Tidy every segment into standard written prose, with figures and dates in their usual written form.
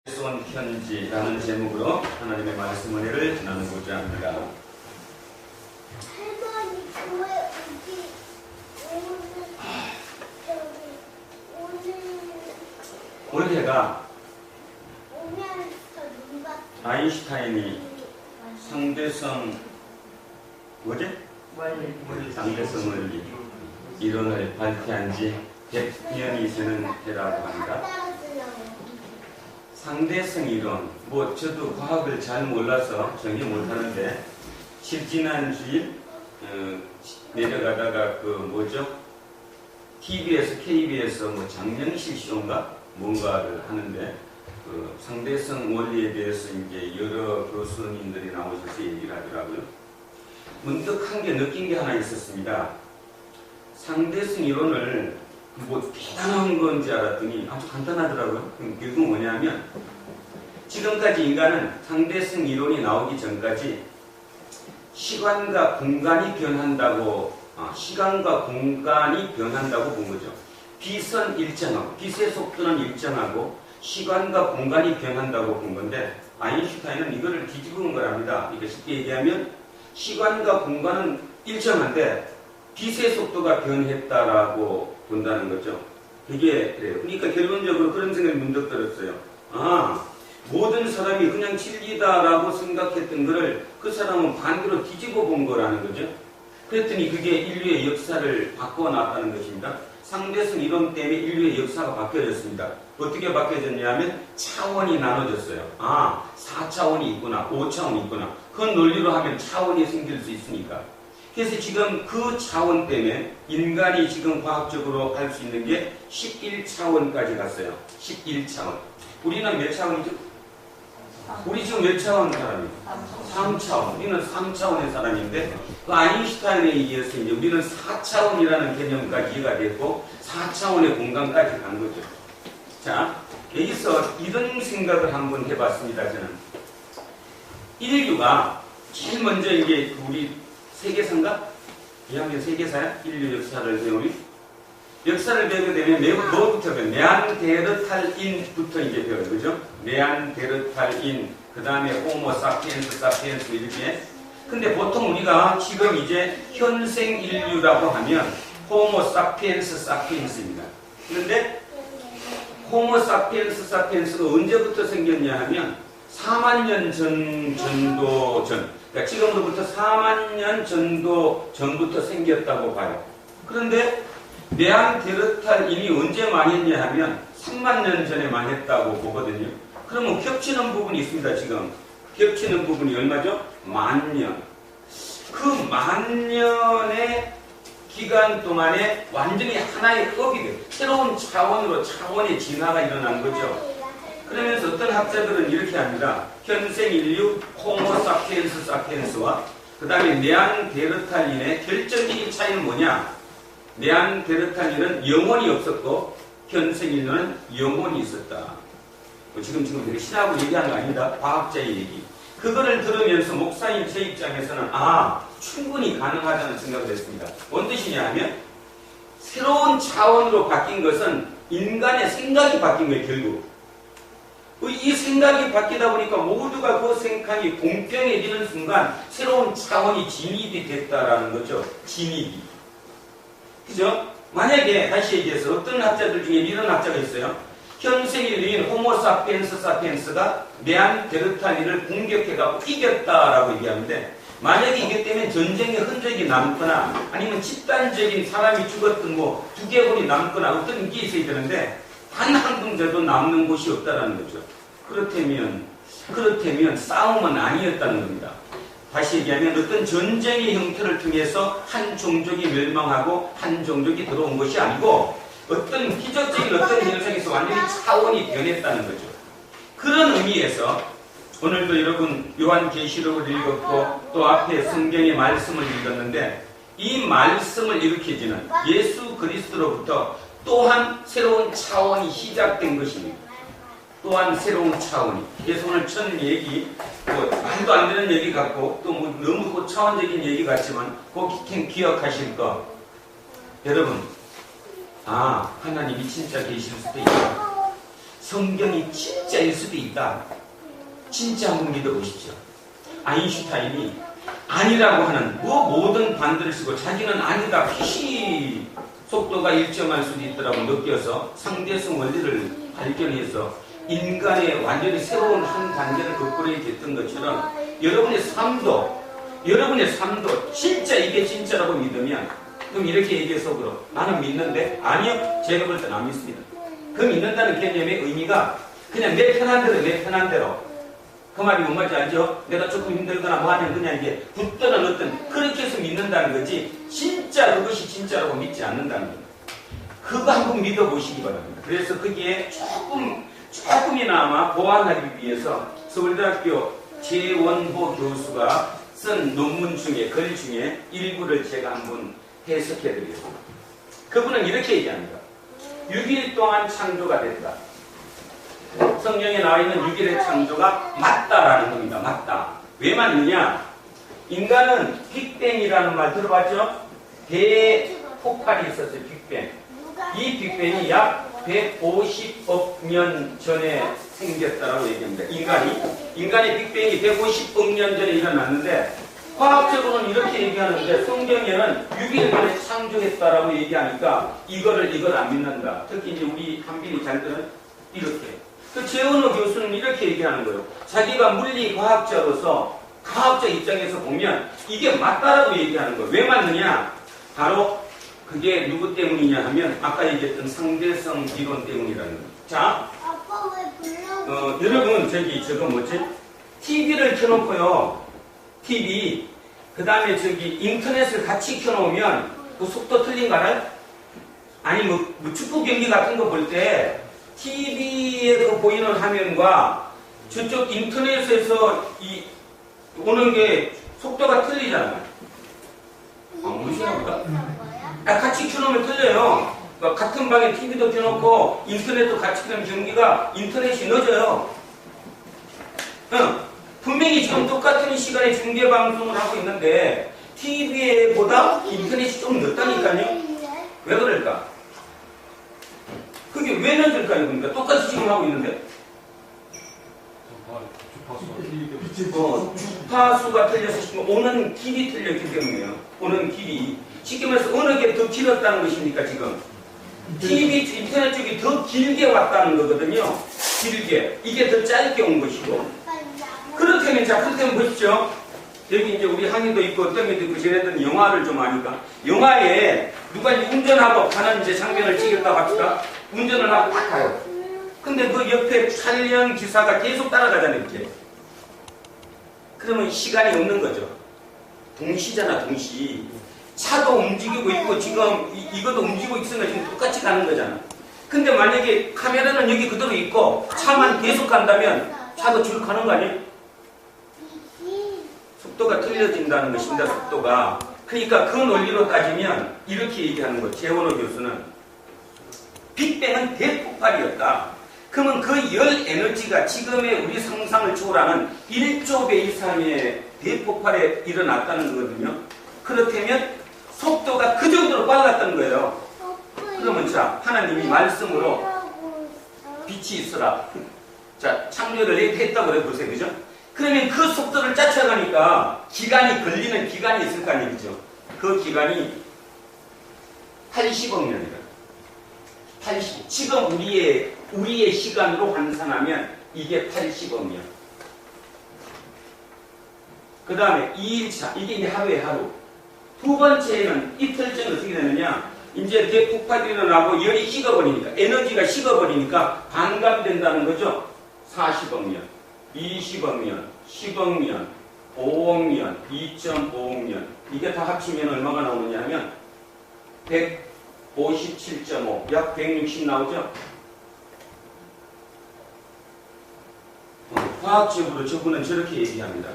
쏜 편지라는 제목으로 하나님의 말씀 은혜를 나누고자 합니다. 할머니 교회 오늘 해가 오면서 눈 봤 아인슈타인이 상대성 상대성 원리 이론을 발표한 지 100년이 되는 해라고 합니다. 상대성 이론, 저도 과학을 잘 몰라서 전혀 못하는데 지난 주일 내려가다가 TV에서 KBS 장명실 쇼인가 뭔가를 하는데 상대성 원리에 대해서 이제 여러 교수님들이 나오셔서 얘기를 하더라고요. 문득 한 게 느낀 게 하나 있었습니다. 상대성 이론을 대단한 건지 알았더니 아주 간단하더라고요. 결국 뭐냐면 지금까지 인간은 상대성 이론이 나오기 전까지 시간과 공간이 변한다고 본 거죠. 빛은 일정하고 빛의 속도는 일정하고 시간과 공간이 변한다고 본 건데 아인슈타인은 이거를 뒤집은 거랍니다. 이게 쉽게 얘기하면 시간과 공간은 일정한데 빛의 속도가 변했다라고 본다는 거죠. 이게 그래요. 그러니까 결론적으로 그런 생각이 문득 들었어요. 모든 사람이 그냥 진리다라고 생각했던 거를 그 사람은 반대로 뒤집어 본 거라는 거죠. 그랬더니 그게 인류의 역사를 바꿔놨다는 것입니다. 상대성 이론 때문에 인류의 역사가 바뀌어졌습니다. 어떻게 바뀌어졌냐면 차원이 나눠졌어요. 4차원이 있구나, 5차원이 있구나. 그 논리로 하면 차원이 생길 수 있으니까. 그래서 지금 그 차원 때문에 인간이 지금 과학적으로 할 수 있는 게 11차원까지 갔어요. 11차원. 우리는 몇 차원이죠? 우리 지금 몇 차원 사람이에요? 3차원. 우리는 3차원의 사람인데 그 아인슈타인에 의해서 이제 우리는 4차원이라는 개념까지 이해가 됐고 4차원의 공간까지 간 거죠. 자, 여기서 이런 생각을 한번 해봤습니다. 저는 인류가 제일 먼저 이게 우리 세계사인가? 2학년 세계사야? 인류 역사를 배우니? 역사를 배우게 되면 뭐부터 배워요? 네안데르탈인부터 이제 배워요. 그죠? 네안데르탈인, 그 다음에 호모 사피엔스 이렇게. 근데 보통 우리가 지금 이제 현생 인류라고 하면 호모 사피엔스입니다. 그런데 호모 사피엔스가 언제부터 생겼냐 하면 4만 년 정도 전. 그러니까 지금으로부터 4만 년 정도 전부터 생겼다고 봐요. 그런데 네안데르탈인이 언제 망했냐 하면 3만 년 전에 망했다고 보거든요. 그러면 겹치는 부분이 있습니다. 지금 겹치는 부분이 얼마죠? 10,000년. 그 10,000년의 기간 동안에 완전히 하나의 급이 돼요. 새로운 차원의 진화가 일어난 거죠. 그러면서 어떤 학자들은 이렇게 합니다. 현생 인류 호모 사피엔스와 그 다음에 네안데르탈인의 결정적인 차이는 뭐냐? 네안데르탈인은 영혼이 없었고 현생 인류는 영혼이 있었다. 지금 되게 신학으로 얘기하는 거 아닙니다. 과학자의 얘기. 그거를 들으면서 목사님 제 입장에서는 충분히 가능하다는 생각을 했습니다. 뭔 뜻이냐 하면 새로운 차원으로 바뀐 것은 인간의 생각이 바뀐 거예요. 결국. 이 생각이 바뀌다 보니까 모두가 그 생각이 공평해지는 순간 새로운 차원이 진입이 됐다라는 거죠. 진입이. 그죠? 만약에 다시 얘기해서 어떤 학자들 중에 이런 학자가 있어요. 현생 인류인 호모 사피엔스가 네안데르탈인을 공격해가고 이겼다라고 얘기하는데 만약에 이겼다면 전쟁의 흔적이 남거나 아니면 집단적인 사람이 죽었던 두개골이 남거나 어떤 게 있어야 되는데 단 한 군데도 남는 곳이 없다라는 거죠. 그렇다면 싸움은 아니었다는 겁니다. 다시 얘기하면 어떤 전쟁의 형태를 통해서 한 종족이 멸망하고 한 종족이 들어온 것이 아니고 어떤 기적적인 어떤 현상에서 완전히 차원이 변했다는 거죠. 그런 의미에서 오늘도 여러분 요한계시록을 읽었고 또 앞에 성경의 말씀을 읽었는데 이 말씀을 일으켜주는 예수 그리스도로부터 또한 새로운 차원이 시작된 것입니다. 또한 새로운 차원이. 그래서 오늘 첫 얘기, 말도 안 되는 얘기 같고 또 너무 고차원적인 얘기 같지만 꼭 기억하실 거. 여러분, 하나님이 진짜 계실 수도 있다. 성경이 진짜일 수도 있다. 진짜 한번 믿어보십시오. 아인슈타인이 아니라고 하는 모든 반대를 쓰고 자기는 아니다 피시 속도가 일정할 수도 있더라고 느껴서 상대성 원리를 발견해서 인간의 완전히 새로운 한 단계를 거꾸로 됐던 것처럼 여러분의 삶도 진짜 이게 진짜라고 믿으면 그럼 이렇게 얘기해 속으로 나는 믿는데 아니요 제가 볼 때는 안 믿습니다. 그 믿는다는 개념의 의미가 그냥 내 편한 대로 그 말이 뭔 말인지 알죠? 내가 조금 힘들거나 뭐 하면 그냥 이게 붙드는 어떤 그렇게 해서 믿는다는 거지 진짜 그것이 진짜라고 믿지 않는다는 겁니다. 그거 한번 믿어보시기 바랍니다. 그래서 거기에 조금이나마 보완하기 위해서 서울대학교 최원호 교수가 쓴 논문 중에 글 중에 일부를 제가 한번 해석해 드리겠습니다. 그분은 이렇게 얘기합니다. 6일 동안 창조가 됐다. 성경에 나와 있는 6일의 창조가 맞다라는 겁니다. 맞다. 왜 맞느냐? 인간은 빅뱅이라는 말 들어봤죠? 대폭발이 있었어요. 빅뱅. 이 빅뱅이 약 150억 년 전에 생겼다라고 얘기합니다. 인간의 빅뱅이 150억 년 전에 일어났는데 과학적으로는 이렇게 얘기하는데 성경에는 6일 만에 창조했다라고 얘기하니까 이걸 안 믿는다. 특히 이제 우리 한빈이 잘 들은 이렇게. 그 최원호 교수는 이렇게 얘기하는 거예요. 자기가 물리과학자로서 과학적 입장에서 보면 이게 맞다라고 얘기하는 거예요. 왜 맞느냐? 바로 그게 누구 때문이냐 하면 아까 얘기했던 상대성 이론 때문이라는 거예요. 자, 아빠 왜 여러분 저거 뭐지? TV를 켜놓고요. TV 그 다음에 인터넷을 같이 켜놓으면 그 속도 틀린 거 알아요? 아니 뭐 축구 경기 같은 거 볼 때 TV에 그 보이는 화면과 저쪽 인터넷에서 오는 게 속도가 틀리잖아요. 모르시나 보다? 같이 켜놓으면 틀려요. 그러니까 같은 방에 TV도 켜놓고 인터넷도 같이 켜놓은 경기가 인터넷이 늦어요. 분명히 지금 똑같은 시간에 중계방송을 하고 있는데 TV보다 인터넷이 좀 늦다니까요. 왜 그럴까? 그게 왜 늦을까요? 그러니까 똑같이 지금 하고 있는데 주파수가 틀려서 지금 오는 길이 틀렸기 때문에요. 오는 길이 쉽게 말해서 어느 게 더 길었다는 것입니까? 지금 TV, 인터넷 쪽이 더 길게 왔다는 거거든요. 길게. 이게 더 짧게 온 것이고 그렇다면 자, 그렇다면 보십시오. 여기 이제 우리 항의도 있고 어떤 게도 있고 쟤네들은 영화를 좀 아니까 영화에 누가 운전하고 가는 이제 장면을 찍었다고 합시다. 운전을 하고 딱 가요. 근데 그 옆에 촬영 기사가 계속 따라가잖아요. 이렇게. 그러면 시간이 없는 거죠. 동시잖아, 동시. 차도 움직이고 있고 지금 이것도 움직이고 있으니까 지금 똑같이 가는 거잖아. 근데 만약에 카메라는 여기 그대로 있고 차만 계속 간다면 차도 쭉 가는 거 아니에요? 속도가 틀려진다는 것입니다. 속도가. 그러니까 그 논리로 따지면 이렇게 얘기하는 거예요. 최원호 교수는 빅뱅은 대폭발이었다. 그러면 그 열 에너지가 지금의 우리 상상을 초월하는 1조 배 이상의 대폭발에 일어났다는 거거든요. 그렇다면 속도가 그 정도로 빨랐던 거예요. 그러면 자, 하나님이 말씀으로 빛이 있으라. 자, 창조를 했다고 그래 보세요. 그죠? 그러면 그 속도를 쫓아가니까 걸리는 기간이 있을 거 아니겠죠? 그 기간이 80억 년이다. 80. 지금 우리의 시간으로 환산하면 이게 80억 년. 그 다음에 2일차. 이게 이제 하루에 하루. 두 번째는 이틀 전에 어떻게 되느냐? 이제 대폭발이 일어나고 열이 식어버리니까, 에너지가 식어버리니까 반감된다는 거죠. 40억 년, 20억 년, 10억 년, 5억 년, 2.5억 년. 이게 다 합치면 얼마가 나오느냐 하면 157.5, 약 160 나오죠? 과학적으로 저분은 저렇게 얘기합니다.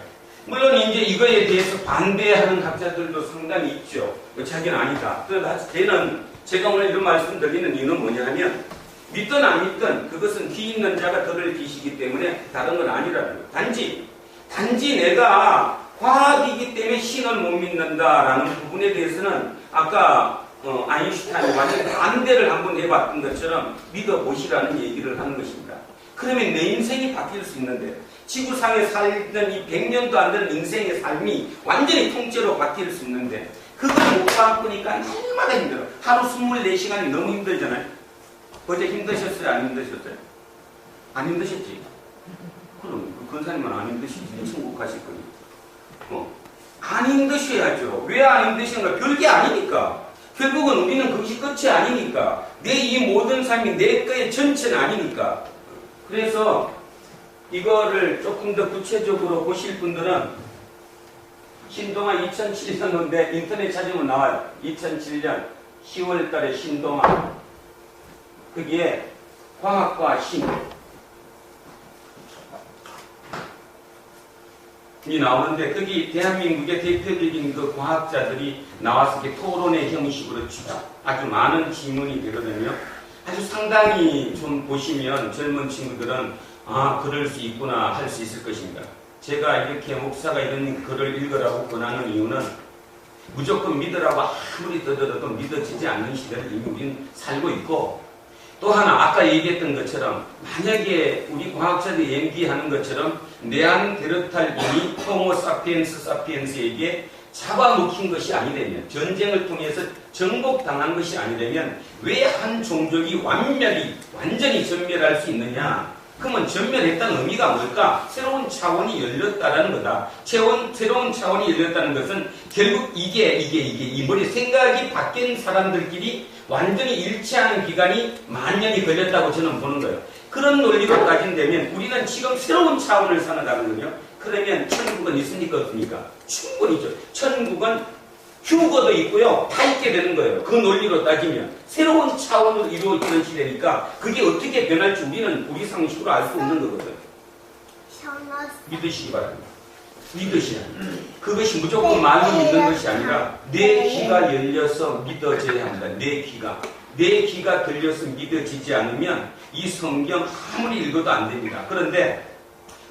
물론 이제 이거에 대해서 반대하는 학자들도 상당히 있죠. 자기는 아니다. 그래서 걔는 제가 오늘 이런 말씀 드리는 이유는 뭐냐 하면 믿든 안 믿든 그것은 귀 있는 자가 들을 귀시기 때문에 다른 건 아니라는 거예요. 단지 내가 과학이기 때문에 신을 못 믿는다라는 부분에 대해서는 아까 아인슈타인이 완전히 반대를 한번 해봤던 것처럼 믿어보시라는 얘기를 하는 것입니다. 그러면 내 인생이 바뀔 수 있는데 지구상에 살던 이 100년도 안 되는 인생의 삶이 완전히 통째로 바뀔 수 있는데 그걸 못 바꾸니까 날마다 힘들어. 하루 24시간이 너무 힘들잖아요. 어제 힘드셨어요? 안 힘드셨어요? 안 힘드셨지? 그럼 그 근사님은 안 힘드시지. 천국 가실 거니. 안 힘드셔야죠. 왜 안 힘드시는가? 별게 아니니까. 결국은 우리는 그것이 끝이 아니니까. 내 이 모든 삶이 내 거의 전체는 아니니까. 그래서 이거를 조금 더 구체적으로 보실 분들은 신동아 2007년도인데 인터넷 찾으면 나와요. 2007년 10월 달에 신동아. 거기에 과학과 신 이 나오는데 거기 대한민국의 대표적인 그 과학자들이 나와서 이렇게 토론의 형식으로 쭉 아주 많은 질문이 되거든요. 아주 상당히 좀 보시면 젊은 친구들은 아 그럴 수 있구나 할 수 있을 것입니다. 제가 이렇게 목사가 이런 글을 읽으라고 권하는 이유는 무조건 믿으라고 아무리 떠들어도 믿어지지 않는 시대를 이미 우리는 살고 있고 또 하나 아까 얘기했던 것처럼 만약에 우리 과학자들이 얘기하는 것처럼 네안데르탈인이 호모 사피엔스 사피엔스에게 잡아먹힌 것이 아니라면 전쟁을 통해서 정복당한 것이 아니라면 왜 한 종족이 완전히 전멸할 수 있느냐? 그러면 전멸했다는 의미가 뭘까? 새로운 차원이 열렸다라는 거다. 새로운 차원이 열렸다는 것은 결국 이 머리 생각이 바뀐 사람들끼리 완전히 일치하는 기간이 만년이 걸렸다고 저는 보는 거예요. 그런 논리로 따진다면 우리는 지금 새로운 차원을 살아가거든요. 그러면 천국은 있습니까? 없습니까? 충분히 있죠. 천국은 휴거도 있고요. 다 있게 되는 거예요. 그 논리로 따지면. 새로운 차원으로 이루어지는 시대니까 그게 어떻게 변할지 우리는 우리 상식으로 알 수 없는 거거든요. 믿으시기 바랍니다. 믿으시라. 그것이 무조건 마음을 믿는 것이 아니라 내 귀가 열려서 믿어져야 합니다. 내 귀가 들려서 믿어지지 않으면 이 성경 아무리 읽어도 안 됩니다. 그런데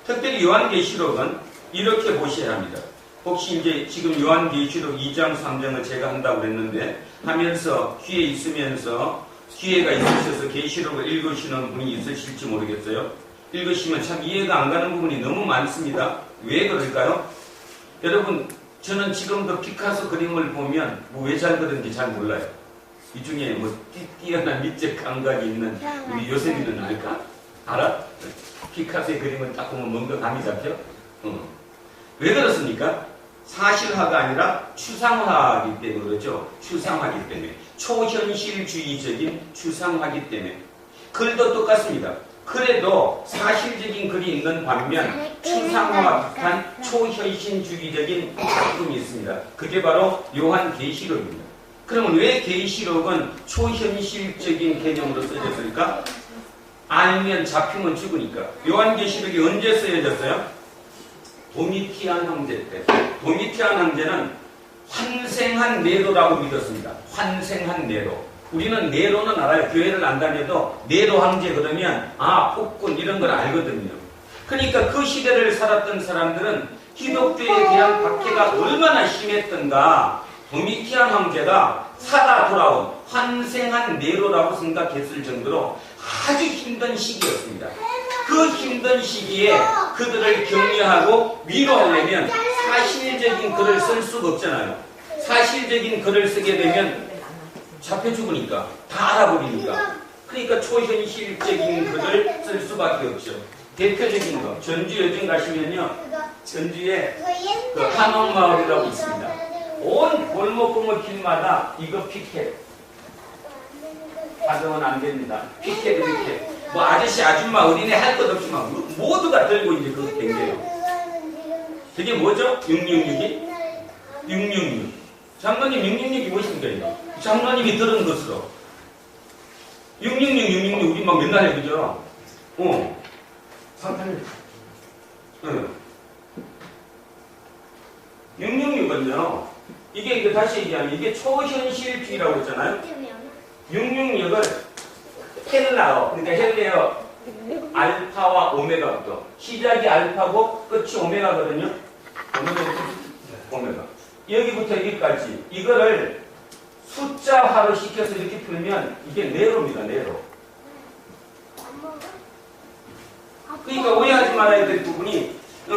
특별히 요한계시록은 이렇게 보셔야 합니다. 혹시 이제 지금 요한계시록 2장 3장을 제가 한다고 그랬는데 하면서 귀에 있으면서 기회가 있으셔서 계시록을 읽으시는 분이 있으실지 모르겠어요. 읽으시면 참 이해가 안 가는 부분이 너무 많습니다. 왜 그럴까요? 여러분 저는 지금도 피카소 그림을 보면 왜 잘 그렸는지 잘 몰라요. 이 중에 뭐 뛰어난 미적 감각이 있는 우리 요셉이는 알까? 알아? 피카소의 그림을 딱 보면 뭔가 감이 잡혀? 왜 그렇습니까? 사실화가 아니라 추상화이기 때문에 그렇죠. 추상화이기 때문에. 초현실주의적인 추상화이기 때문에. 글도 똑같습니다. 그래도 사실적인 글이 있는 반면 추상화와 비슷한 초현실주의적인 작품이 있습니다. 그게 바로 요한계시록입니다. 그러면 왜 계시록은 초현실적인 개념으로 써졌을까? 알면 잡히면 죽으니까. 요한계시록이 언제 쓰여졌어요? 도미티안 황제 때. 도미티안 황제는 환생한 네로라고 믿었습니다. 환생한 네로. 우리는 네로는 알아요. 교회를 안 다녀도 네로 황제 그러면 폭군 이런 걸 알거든요. 그러니까 그 시대를 살았던 사람들은 기독교에 대한 박해가 얼마나 심했던가 도미티안 황제가 살아 돌아온 환생한 네로라고 생각했을 정도로 아주 힘든 시기였습니다. 그 힘든 시기에 그들을 격려하고 위로하려면 사실적인 글을 쓸 수가 없잖아요. 사실적인 글을 쓰게 되면 잡혀 죽으니까 다 알아버리니까. 그러니까 초현실적인 글을 쓸 수밖에 없죠. 대표적인 거 전주 여행 가시면요, 전주에 그 한옥마을이라고 있습니다. 온 골목골목 길마다 이거 피켓 가져오면 안 됩니다. 피켓 이렇게 뭐 아저씨 아줌마 어린애 할 것 없이 막 모두가 들고 이제 그거 댕겨요. 그게 뭐죠? 666이? 666. 장로님 666이 무엇입니까 이거? 장로님이 들은 것으로 666 우리 막 맨날 해 그죠? 상탄 666은요 이게 다시 얘기하면 이게 초현실주의라고 했잖아요. 666을 헬라어, 그러니까 헬레어 알파와 오메가부터 시작이 알파고 끝이 오메가거든요. 오메가. 여기부터 여기까지 이거를 숫자화로 시켜서 이렇게 풀면 이게 네로입니다. 네로. 그러니까 오해하지 말아야 될 부분이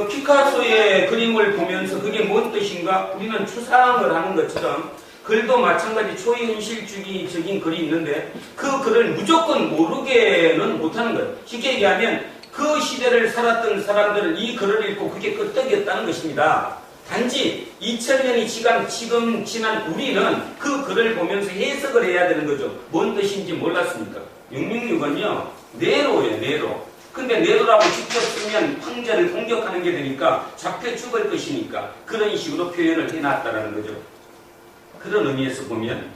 피카소의 그림을 보면서 그게 뭔 뜻인가? 우리는 추상을 하는 것처럼 글도 마찬가지 초현실주의적인 글이 있는데 그 글을 무조건 모르게는 못하는 거예요. 쉽게 얘기하면 그 시대를 살았던 사람들은 이 글을 읽고 그게 끄떡이었다는 것입니다. 단지 2000년이 지금 지난 우리는 그 글을 보면서 해석을 해야 되는 거죠. 뭔 뜻인지 몰랐습니까? 666은요 네로예요. 네로. 근데 네로라고 직접 쓰면 황제를 공격하는 게 되니까 잡혀 죽을 것이니까 그런 식으로 표현을 해놨다라는 거죠. 그런 의미에서 보면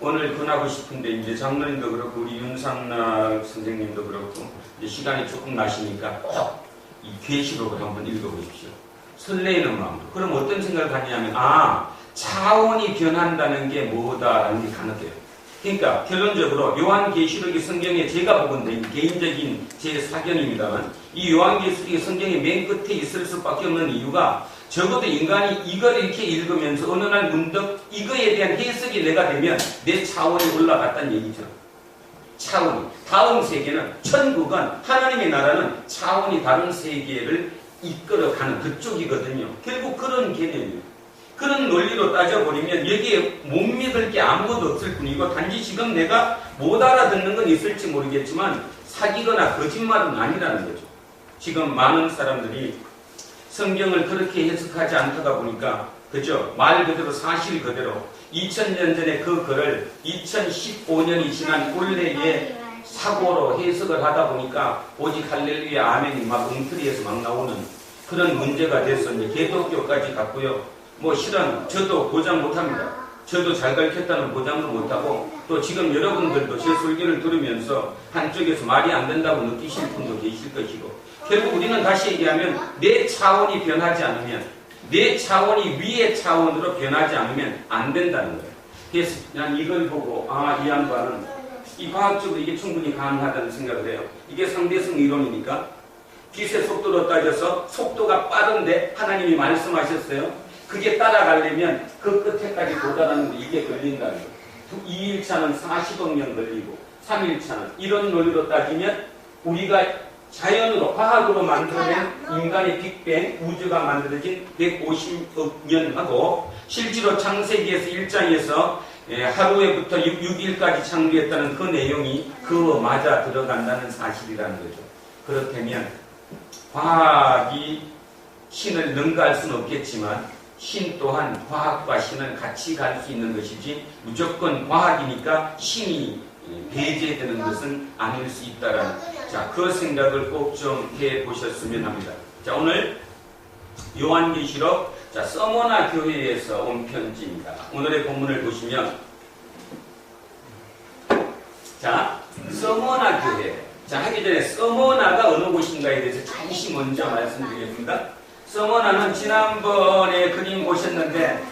오늘 권하고 싶은데 이제 장로님도 그렇고 우리 윤상락 선생님도 그렇고 이제 시간이 조금 나시니까 꼭 이 계시록을 한번 읽어보십시오. 설레이는 마음으로. 그럼 어떤 생각을 하냐면 차원이 변한다는 게 뭐다라는 게 가능해요. 그러니까 결론적으로 요한계시록이 성경에 제가 보건데 개인적인 제 사견입니다만 이 요한계시록이 성경의 맨 끝에 있을 수밖에 없는 이유가 적어도 인간이 이걸 이렇게 읽으면서 어느 날 문득 이거에 대한 해석이 내가 되면 내 차원이 올라갔다는 얘기죠. 차원이. 다음 세계는 천국은 하나님의 나라는 차원이 다른 세계를 이끌어가는 그쪽이거든요. 결국 그런 개념이에요. 그런 논리로 따져버리면 여기에 못 믿을 게 아무것도 없을 뿐이고 단지 지금 내가 못 알아듣는 건 있을지 모르겠지만 사기거나 거짓말은 아니라는 거죠. 지금 많은 사람들이 성경을 그렇게 해석하지 않다가 보니까 그죠? 말 그대로 사실 그대로 2000년 전에 그 글을 2015년이 지난 올해의 사고로 해석을 하다 보니까 오직 할렐루야 아멘이 막 엉터리에서 막 나오는 그런 문제가 돼서 이제 개독교까지 갔고요. 뭐 실은 저도 보장 못합니다. 저도 잘 가르쳤다는 보장도 못하고 또 지금 여러분들도 제 설교를 들으면서 한쪽에서 말이 안 된다고 느끼실 분도 계실 것이고 결국 우리는 다시 얘기하면 내 차원이 변하지 않으면 내 차원이 위의 차원으로 변하지 않으면 안 된다는 거예요. 그래서 난 이걸 보고 이 양반은 이 과학적으로 이게 충분히 가능하다는 생각을 해요. 이게 상대성 이론이니까 빛의 속도로 따져서 속도가 빠른데 하나님이 말씀하셨어요. 그게 따라가려면 그 끝에까지 도달하는데 이게 걸린다는 거예요. 2일차는 40억 년 걸리고 3일차는 이런 논리로 따지면 우리가 자연으로 과학으로 만들어낸 인간의 빅뱅 우주가 만들어진 150억 년하고 실제로 창세기에서 1장에서 하루에부터 6일까지 창조했다는 그 내용이 그거 맞아 들어간다는 사실이라는 거죠. 그렇다면 과학이 신을 능가할 수는 없겠지만 신 또한 과학과 신은 같이 갈 수 있는 것이지 무조건 과학이니까 신이 배제되는 것은 아닐 수 있다라는 자, 그 생각을 꼭 좀 해보셨으면 합니다. 자, 오늘 요한계시록 자, 서머나 교회에서 온 편지입니다. 오늘의 본문을 보시면 자, 서머나 교회 자, 하기 전에 서머나가 어느 곳인가에 대해서 잠시 먼저 말씀드리겠습니다. 서머나는 지난번에 그림 보셨는데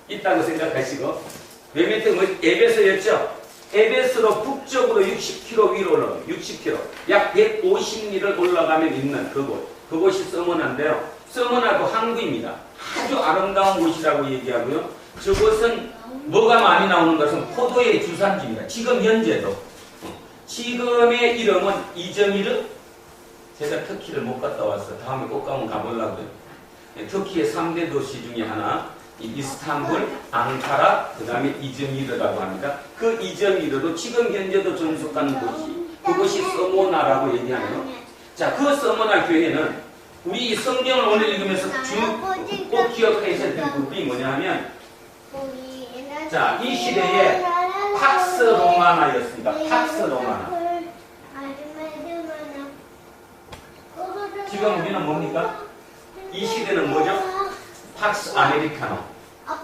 있다고 생각하시고 맨 밑에 뭐 에베소였죠? 에베소로 북쪽으로 60km 위로 올라가요. 60km. 약 150리를 올라가면 있는 그곳. 그곳이 서머나인데요. 서머나도 항구입니다. 아주 아름다운 곳이라고 얘기하고요. 저곳은 뭐가 많이 나오는 것은 포도의 주산지입니다. 지금 현재도. 지금의 이름은 이즈미르. 제가 터키를 못 갔다 왔어요. 다음에 꼭 가면 가보려고요. 터키의 3대 도시 중에 하나. 이스탄불, 앙카라, 그 다음에 이즈미르라고 합니다. 그 이즈미르도 지금 현재도 존속하는 곳이 그것이 서모나라고 얘기하네요. 자, 그 서모나 교회는 우리 이 성경을 오늘 읽으면서 꼭 기억하셔야 될 부분이 뭐냐 하면 자, 이 시대에 팍스 로마나였습니다. 팍스 로마나. 지금 우리는 뭡니까? 이 시대는 뭐죠? 팍스 아메리카노.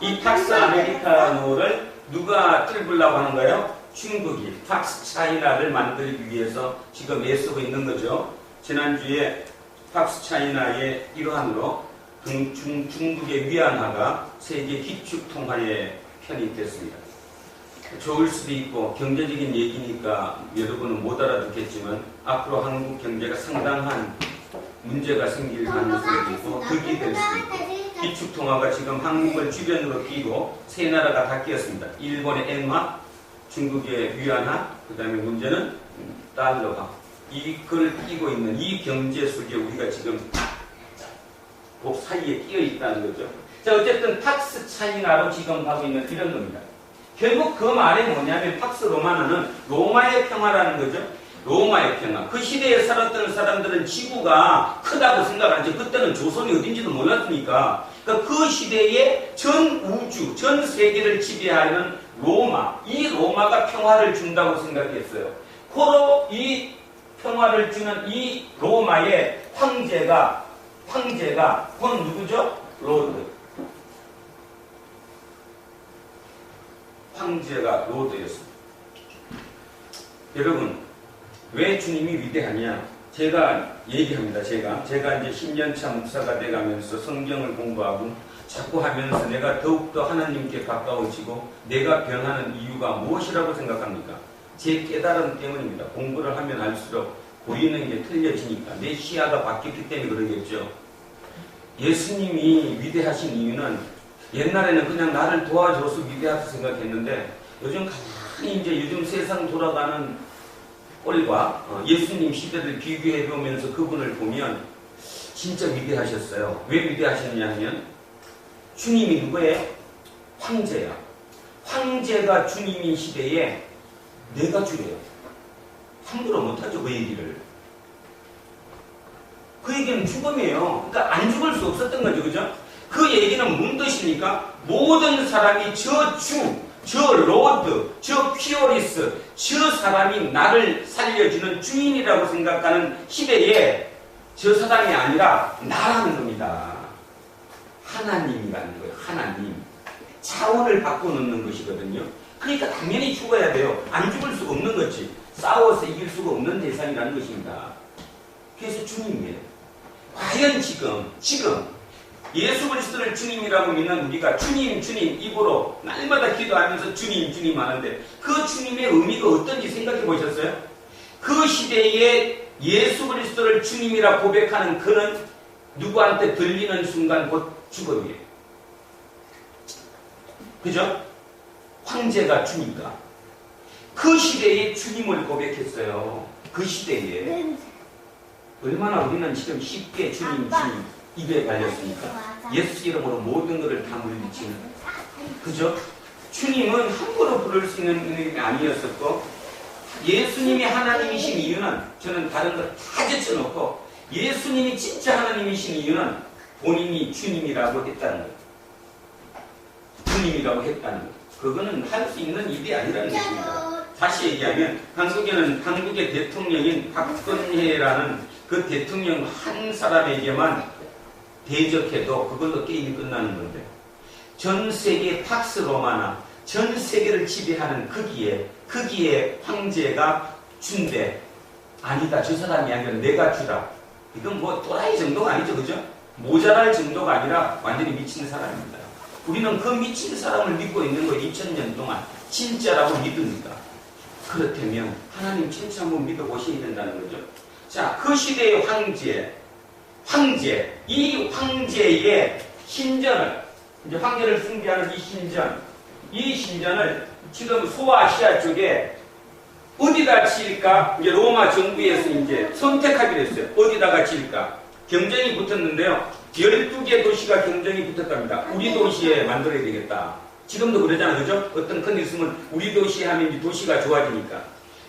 이 팍스 아메리카노를 누가 틀으려고 하는가요? 중국이 팍스 차이나를 만들기 위해서 지금 애쓰고 있는 거죠. 지난주에 팍스 차이나의 일환으로 중국의 위안화가 세계 기축통화에 편입됐습니다. 좋을 수도 있고 경제적인 얘기니까 여러분은 못 알아듣겠지만 앞으로 한국 경제가 상당한 문제가 생길 가능성이 있고 득이 될 수 있고 기축통화가 지금 한국을 주변으로 끼고 세 나라가 다 끼었습니다. 일본의 엔화, 중국의 위안화, 그 다음에 문제는 달러화. 이걸 끼고 있는 이 경제 속에 우리가 지금 그 사이에 끼어 있다는 거죠. 자, 어쨌든 팍스 차이나로 지금 하고 있는 이런 겁니다. 결국 그 말이 뭐냐면 팍스 로마나는 로마의 평화라는 거죠. 로마의 평화. 그 시대에 살았던 사람들은 지구가 크다고 생각하지 그때는 조선이 어딘지도 몰랐으니까 그러니까 그 시대의 전 우주, 전 세계를 지배하는 로마, 이 로마가 평화를 준다고 생각했어요. 고로 이 평화를 주는 이 로마의 황제가 곧 누구죠? 로드. 황제가 로드였습니다. 여러분, 왜 주님이 위대하냐? 제가 얘기합니다. 제가 이제 10년차 목사가 돼가면서 성경을 공부하고 자꾸 하면서 내가 더욱더 하나님께 가까워지고 내가 변하는 이유가 무엇이라고 생각합니까? 제 깨달음 때문입니다. 공부를 하면 할수록 보이는 게 틀려지니까 내 시야가 바뀌었기 때문에 그러겠죠. 예수님이 위대하신 이유는 옛날에는 그냥 나를 도와줘서 위대하다 생각했는데 요즘 가만히 이제 요즘 세상 돌아가는 꼴과 예수님 시대를 비교해 보면서 그분을 보면 진짜 위대하셨어요. 왜 위대하셨냐 하면 주님이 누구예요? 황제야. 황제가 주님인 시대에 내가 주래요. 함부로 못하죠. 그 얘기를. 그 얘기는 죽음이에요. 그러니까 안 죽을 수 없었던 거죠. 그죠? 그 얘기는 무슨 뜻입니까? 모든 사람이 저 주, 저 로드, 저 피오리스, 저 사람이 나를 살려주는 주인이라고 생각하는 시대에 저 사람이 아니라 나라는 겁니다. 하나님이라는 거예요. 하나님. 차원을 바꿔놓는 것이거든요. 그러니까 당연히 죽어야 돼요. 안 죽을 수가 없는 거지. 싸워서 이길 수가 없는 대상이라는 것입니다. 그래서 주님이에요. 과연 지금 예수 그리스도를 주님이라고 믿는 우리가 주님 입으로 날마다 기도하면서 주님 하는데 그 주님의 의미가 어떤지 생각해 보셨어요? 그 시대에 예수 그리스도를 주님이라 고백하는 그는 누구한테 들리는 순간 곧 죽어요. 그죠? 황제가 주니까 그 시대에 주님을 고백했어요. 그 시대에 얼마나 우리는 지금 쉽게 주님 입에 발렸으니까 예수 이름으로 모든 것을 다 물리치는 그죠? 주님은 함부로 부를 수 있는 이름이 아니었었고 예수님이 하나님이신 이유는 저는 다른 거 다 제쳐놓고 예수님이 진짜 하나님이신 이유는 본인이 주님이라고 했다는 거예요. 주님이라고 했다는 거예요. 그거는 할 수 있는 일이 아니라는 것입니다. 다시 얘기하면 한국의 대통령인 박근혜라는 그 대통령 한 사람에게만 대적해도 그걸로 게임이 끝나는 건데 전 세계 팍스 로마나 전 세계를 지배하는 거기에 황제가 준대 아니다 저 사람이 아니라 내가 주라 이건 뭐 또라이 정도가 아니죠 그죠? 모자랄 정도가 아니라 완전히 미친 사람입니다. 우리는 그 미친 사람을 믿고 있는 거 2000년 동안 진짜라고 믿습니다. 그렇다면 하나님 진짜 한번 믿어보셔야 된다는 거죠. 자, 그 시대의 황제, 이 황제의 신전을, 이제 황제를 숭배하는 이 신전을 지금 소아시아 쪽에 어디다 지을까? 이제 로마 정부에서 이제 선택하기로 했어요. 어디다가 지을까? 경쟁이 붙었는데요. 12개 도시가 경쟁이 붙었답니다. 우리 도시에 만들어야 되겠다. 지금도 그러잖아요. 그죠? 어떤 큰 일 있으면 우리 도시에 하면 이 도시가 좋아지니까.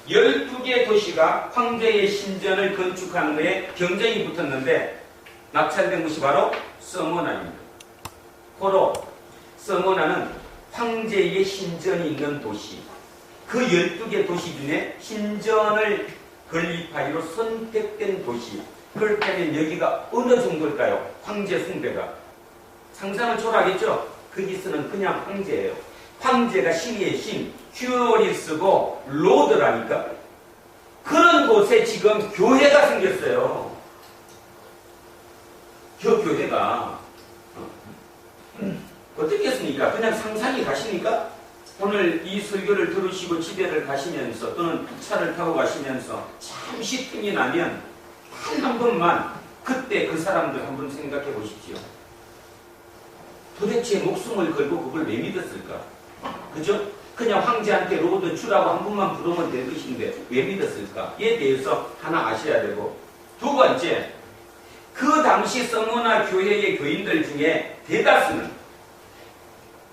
12개 도시가 황제의 신전을 건축하는 데에 경쟁이 붙었는데 낙찰된 곳이 바로 서머나입니다. 고로 서머나는 황제의 신전이 있는 도시. 그 12개 도시 중에 신전을 건립하기로 선택된 도시. 그렇다면 여기가 어느 정도일까요? 황제 숭배가. 상상을 초월하겠죠? 거기서는 그냥 황제예요. 황제가 신의 신, 큐어리스고 로드라니까. 그런 곳에 지금 교회가 생겼어요. 그 교회가 어떻게 했습니까? 그냥 상상이 가십니까? 오늘 이 설교를 들으시고 집에를 가시면서 또는 차를 타고 가시면서 잠시 틈이 나면 한 번만 그때 그 사람들 한번 생각해 보십시오. 도대체 목숨을 걸고 그걸 왜 믿었을까? 그죠? 그냥 황제한테 로드 주라고 한 번만 부르면 될 것인데 왜 믿었을까?에 대해서 하나 아셔야 되고, 두 번째, 그 당시 서머나 교회의 교인들 중에 대다수는,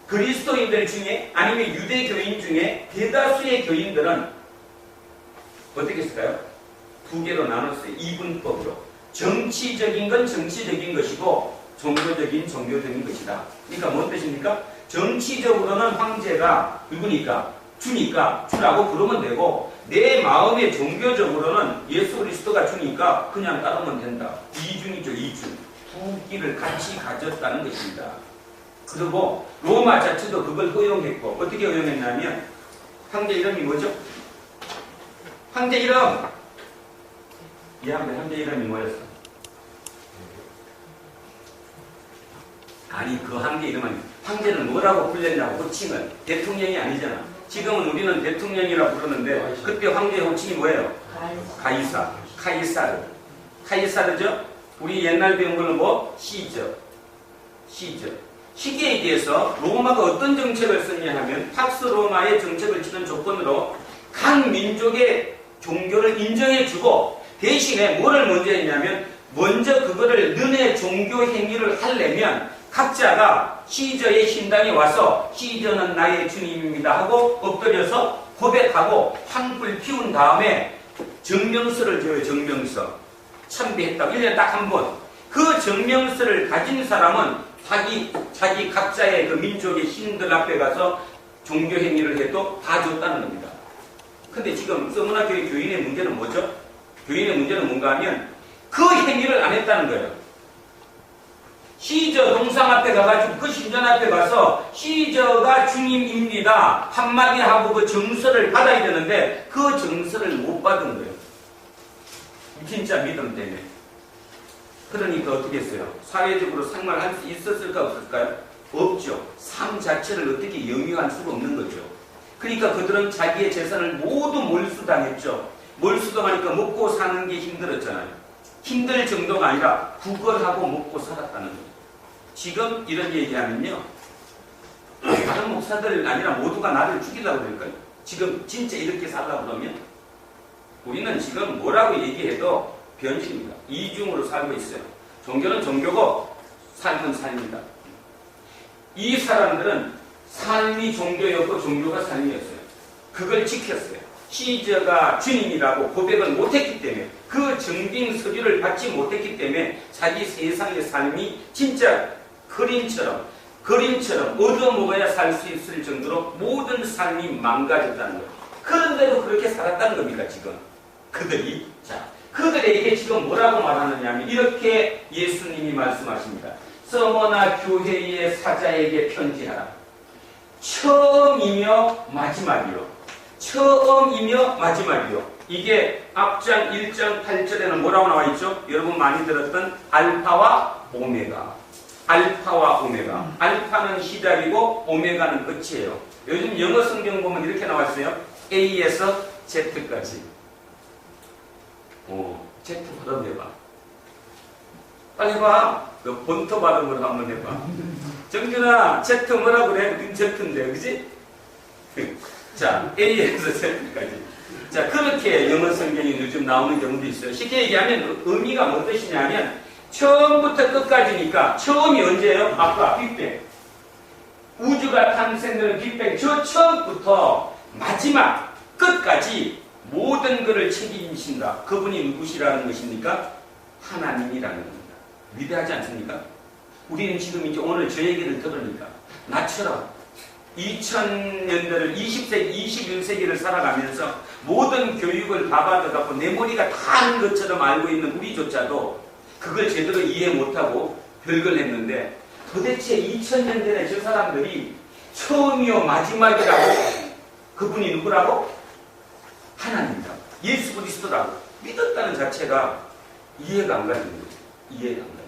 그리스도인들 중에 아니면 유대교인 중에 대다수의 교인들은 어떻게 했을까요? 두 개로 나눴어요. 이분법으로. 정치적인 건 정치적인 것이고 종교적인 종교적인 것이다. 그러니까 뭔 뜻입니까? 정치적으로는 황제가 누구니까? 주니까 주라고 부르면 되고, 내 마음의 종교적으로는 예수 그리스도가 주니까 그냥 따르면 된다. 이중이죠, 이중. 두 끼를 같이 가졌다는 것입니다. 그리고 로마 자체도 그걸 허용했고, 어떻게 허용했냐면, 황제 이름이 뭐죠? 황제 이름! 이해하면 황제 이름이 뭐였어? 아니, 그 황제 이름은, 황제는 뭐라고 불렸냐고, 호칭을. 대통령이 아니잖아. 지금은 우리는 대통령이라 부르는데, 그때 황제의 호칭이 뭐예요? 가이사. 카이사르. 카이사르죠? 우리 옛날 배운 걸로 뭐? 시저. 시기에 대해서 로마가 어떤 정책을 썼냐 하면, 팍스 로마의 정책을 치는 조건으로 각 민족의 종교를 인정해주고, 대신에 뭐를 먼저 했냐면, 먼저 그거를 너네 종교 행위를 하려면 각자가 시저의 신당에 와서 시저는 나의 주님입니다 하고 엎드려서 고백하고 환불 피운 다음에 정명서를 줘요. 정명서. 참배했다고 1년에 딱 한 번. 그 정명서를 가진 사람은 자기 각자의 그 민족의 신들 앞에 가서 종교 행위를 해도 다 줬다는 겁니다. 근데 지금 서머나 교회 교인의 문제는 뭐죠? 교인의 문제는 뭔가 하면 그 행위를 안 했다는 거예요. 시저 동상 앞에 가가지고 그 신전 앞에 가서 시저가 주님입니다 한마디 하고 그 정서를 받아야 되는데 그 정서를 못 받은 거예요. 진짜 믿음 때문에. 그러니까 어떻게 했어요? 사회적으로 생활할 수 있었을까 없었을까요? 없죠. 삶 자체를 어떻게 영위할 수가 없는 거죠. 그러니까 그들은 자기의 재산을 모두 몰수당했죠. 몰수당하니까 먹고 사는 게 힘들었잖아요. 힘들 정도가 아니라 구걸하고 먹고 살았다는 거예요. 지금 이런 얘기하면요, 다른 목사들 아니라 모두가 나를 죽이려고 그럴까요? 지금 진짜 이렇게 살라고 그러면 우리는 지금 뭐라고 얘기해도 변신입니다. 이중으로 살고 있어요. 종교는 종교고 삶은 삶이다. 이 사람들은 삶이 종교였고 종교가 삶이었어요. 그걸 지켰어요. 시저가 주님이라고 고백을 못했기 때문에, 그 증빙 서류를 받지 못했기 때문에 자기 세상의 삶이 진짜 그림처럼 얻어먹어야 살 수 있을 정도로 모든 삶이 망가졌다는 거예요. 그런데도 그렇게 살았다는 겁니다. 지금 그들이. 자, 그들에게 지금 뭐라고 말하느냐 하면 이렇게 예수님이 말씀하십니다. 서머나 교회의 사자에게 편지하라. 처음이며 마지막이요. 처음이며 마지막이요. 이게 앞장 1장 8절에는 뭐라고 나와 있죠? 여러분 많이 들었던 알파와 오메가. 알파와 오메가. 알파는 시작이고 오메가는 끝이에요. 요즘 영어 성경 보면 이렇게 나와 있어요. A에서 Z까지. Z 발음 해봐. 빨리 해봐. 그 본토 발음으로 한번 해봐. 정준아, Z 뭐라 그래? 우린 Z인데, 그지? 자, A에서 Z까지. 자, 그렇게 영어 성경이 요즘 나오는 경우도 있어요. 쉽게 얘기하면 의미가 뭔 뜻이냐면 처음부터 끝까지니까, 처음이 언제예요? 아까 빅뱅. 우주가 탄생되는 빅뱅, 저 처음부터 마지막 끝까지 모든 것을 책임지신다. 그분이 누구시라는 것입니까? 하나님이라는 겁니다. 위대하지 않습니까? 우리는 지금 이제 오늘 저 얘기를 들으니까 나처럼 2000년대를 20세기, 21세기를 살아가면서 모든 교육을 다 받아갖고 내 머리가 다 아는 것처럼 알고 있는 우리조차도 그걸 제대로 이해 못하고 별걸 했는데, 도대체 2000년대에 저 사람들이 처음이요 마지막이라고, 그분이 누구라고? 하나님이라고, 예수 그리스도라고 믿었다는 자체가 이해가 안 가는 거예요. 이해가 안 가요.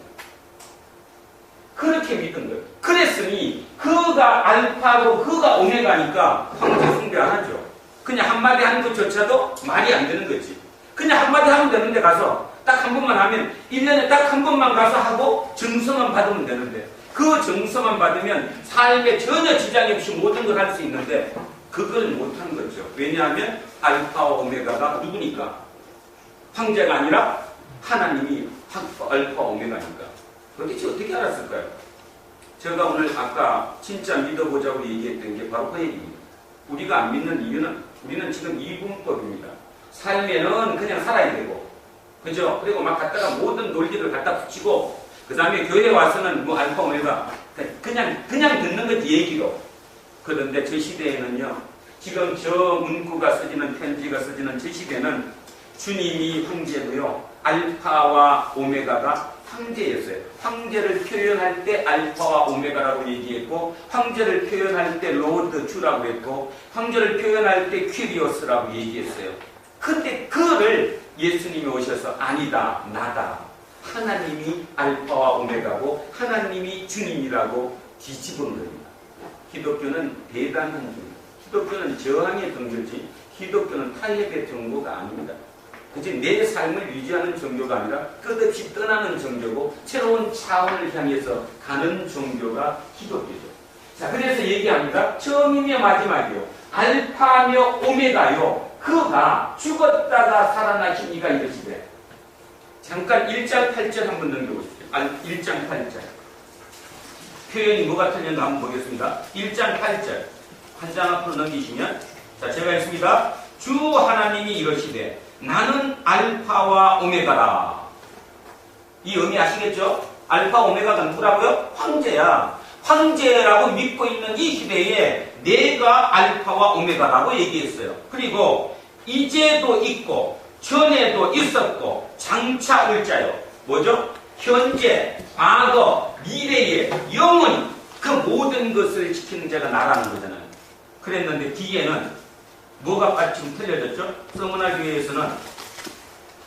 그렇게 믿은 거예요. 그랬으니 그가 알파고 그가 오메가니까 황제 숭배 안 하죠. 그냥 한마디 하는 것조차도 말이 안 되는 거지. 그냥 한마디 하면 되는데 가서 딱 한 번만 하면 1년에 딱 한 번만 가서 하고 증서만 받으면 되는데, 그 증서만 받으면 삶에 전혀 지장이 없이 모든 걸 할 수 있는데 그걸 못한 거죠. 왜냐하면 알파와 오메가가 누구니까? 황제가 아니라 하나님이 알파와 오메가니까. 도대체 어떻게 알았을까요? 제가 오늘 아까 진짜 믿어보자고 얘기했던 게 바로 그 얘기입니다. 우리가 안 믿는 이유는 우리는 지금 이분법입니다. 살면은 그냥 살아야 되고, 그죠? 그리고 막 갖다가 모든 논리를 갖다 붙이고, 그 다음에 교회 와서는 뭐 알파 오메가 그냥 듣는 거지 얘기로. 그런데 저 시대에는요, 지금 저 문구가 써지는 편지가 써지는 저 시대는 주님이 황제고요, 알파와 오메가가 황제였어요. 황제를 표현할 때 알파와 오메가라고 얘기했고, 황제를 표현할 때 로드 주라고 했고, 황제를 표현할 때 퀴리오스라고 얘기했어요. 근데 그거를 예수님이 오셔서 아니다, 나다. 하나님이 알파와 오메가고 하나님이 주님이라고 뒤집은 겁니다. 기독교는 대단한 종교. 기독교는 저항의 종교지 기독교는 타협의 종교가 아닙니다. 그치? 내 삶을 유지하는 종교가 아니라 끝없이 떠나는 종교고 새로운 차원을 향해서 가는 종교가 기독교죠. 자, 그래서 얘기합니다. 처음이며 마지막이요. 알파며 오메가요. 그가 죽었다가 살아나신 이가 이러시되. 잠깐 1장 8절 한번 넘겨보십시오. 1장 8절. 표현이 뭐가 틀렸나 한번 보겠습니다. 1장 8절. 한 장 앞으로 넘기시면, 자, 제가 읽습니다. 주 하나님이 이러시되 나는 알파와 오메가라. 이 의미 아시겠죠? 알파 오메가가 누구라고요? 황제야. 황제라고 믿고 있는 이 시대에 내가 알파와 오메가라고 얘기했어요. 그리고 이제도 있고 전에도 있었고 장차 올 자요. 뭐죠? 현재, 과거, 미래에 영원히 그 모든 것을 지키는 자가 나라는 거잖아요. 그랬는데 뒤에는 뭐가 빠지금 틀려졌죠? 서문화 교회에서는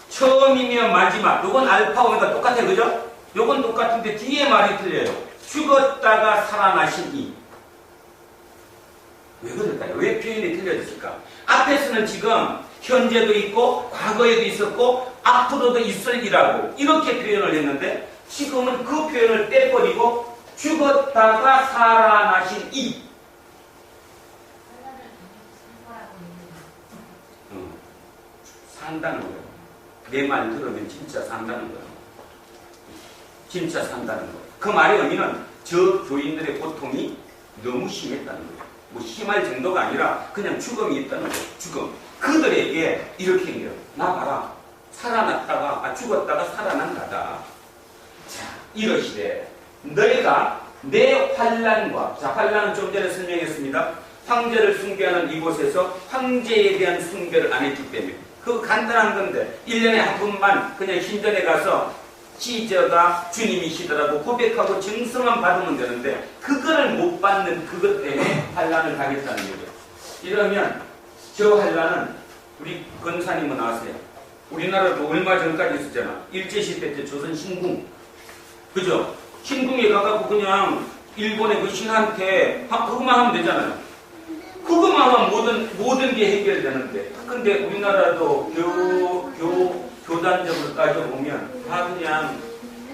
처음이며 마지막, 요건 알파 오메가 똑같아요. 그죠? 요건 똑같은데 뒤에 말이 틀려요. 죽었다가 살아나신 이. 왜 그럴까요? 왜 표현이 틀려졌을까? 앞에서는 지금 현재도 있고 과거에도 있었고 앞으로도 있을 이라고 이렇게 표현을 했는데 지금은 그 표현을 떼버리고 죽었다가 살아나신 이. 산다는 거예요. 내 말 들으면 진짜 산다는 거예요. 진짜 산다는 거예요. 그 말의 의미는 저 교인들의 고통이 너무 심했다는 거예요. 뭐 심할 정도가 아니라 그냥 죽음이 있다는 거예요. 죽음. 그들에게 이렇게 얘기해요. 나 봐라. 살아났다가 죽었다가 살아난 나다. 자, 이러시되 너희가 내 환난과, 자, 환난은 좀 전에 설명했습니다. 황제를 숭배하는 이곳에서 황제에 대한 숭배를 안 했기 때문에 그거 간단한 건데 1년에 한 번만 그냥 신전에 가서 시저가 주님이시더라고 고백하고 증서만 받으면 되는데 그거를 못 받는 그것 때문에 환난을 당했다는 거죠. 이러면 저 환난은 우리 권사님은 아세요? 우리나라도 얼마 전까지 있었잖아. 일제시대 때 조선 신궁. 그죠? 신궁에 가갖고 그냥 일본의 그 신한테 그것만 하면 되잖아요. 그것만 하면 모든 게 해결되는데. 근데 우리나라도 교단적으로 따져보면 다 그냥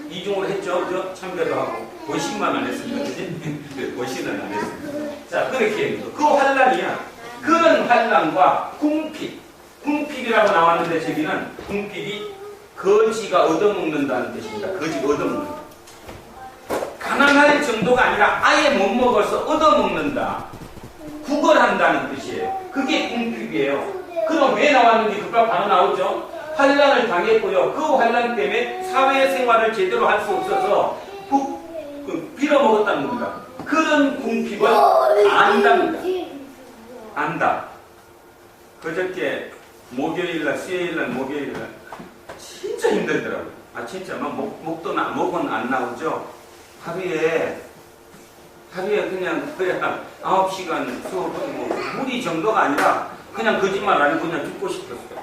이중으로 했죠. 그죠? 참배도 하고. 고신만 안 했습니다. 그지? 고신은 안 했습니다. 자, 그렇게 해도 그 환란이야. 그런 환란과 궁핍. 궁핍이라고 나왔는데 저기는 궁핍이 거지가 얻어먹는다는 뜻입니다. 거지 얻어먹는다. 가난할 정도가 아니라 아예 못 먹어서 얻어먹는다. 구걸한다는 뜻이에요. 그게 궁핍이에요. 그럼 왜 나왔는지 그가 바로 나오죠. 환란을 당했고요. 그 환란 때문에 사회생활을 제대로 할 수 없어서 빌어먹었다는 겁니다. 그런 궁핍을 안답니다. 안다. 그저께 목요일날, 수요일날, 목요일날 진짜 힘들더라고요. 아 진짜 막 목은 안 나오죠. 하루에 그냥 9시간 수업은 뭐 무리 정도가 아니라 그냥 거짓말 아니고 그냥 죽고 싶었어요.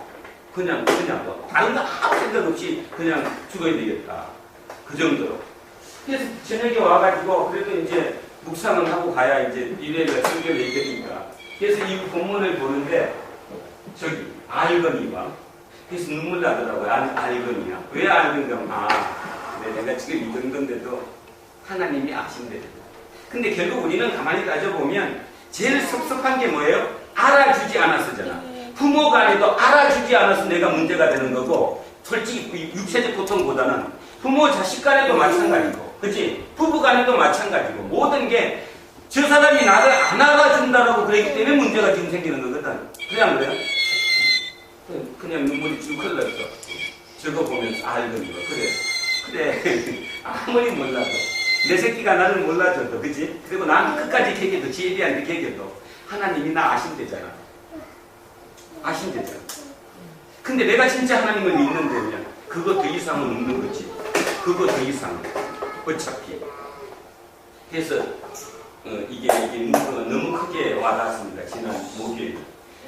그냥 뭐 다른 거 아무 생각 없이 그냥 죽어야 되겠다. 그 정도로. 그래서 저녁에 와가지고 그래도 이제 묵상을 하고 가야 이제 일요일날 설교를 해야 되니까. 그래서 이 본문을 보는데 저기 알거니와 그래서 눈물 나더라고요. 알거니야. 왜 알건가? 내가 지금 이 정도인데도 하나님이 아신대. 근데 결국 우리는 가만히 따져보면 제일 섭섭한 게 뭐예요? 알아주지 않았었잖아. 부모 간에도 알아주지 않아서 내가 문제가 되는 거고, 솔직히 육체적 고통보다는 부모 자식 간에도 마찬가지고, 그치? 부부 간에도 마찬가지고, 모든 게 저 사람이 나를 안 알아준다라고 그랬기 때문에 문제가 지금 생기는 거거든. 그래 안 그래요? 그냥 눈물이 쭉 흘렀어. 저거 보면서 알거든. 그래. 아무리 몰라도 내 새끼가 나를 몰라줘도, 그치? 그리고 난 끝까지 개겨도, 지혜비한테 개겨도 하나님이 나 아신대잖아. 아신대잖아. 근데 내가 진짜 하나님을 믿는다면 그거 더 이상은 없는 거지. 그거 더 이상 어차피. 그래서 이게 너무 크게 와닿았습니다. 지난 목요일.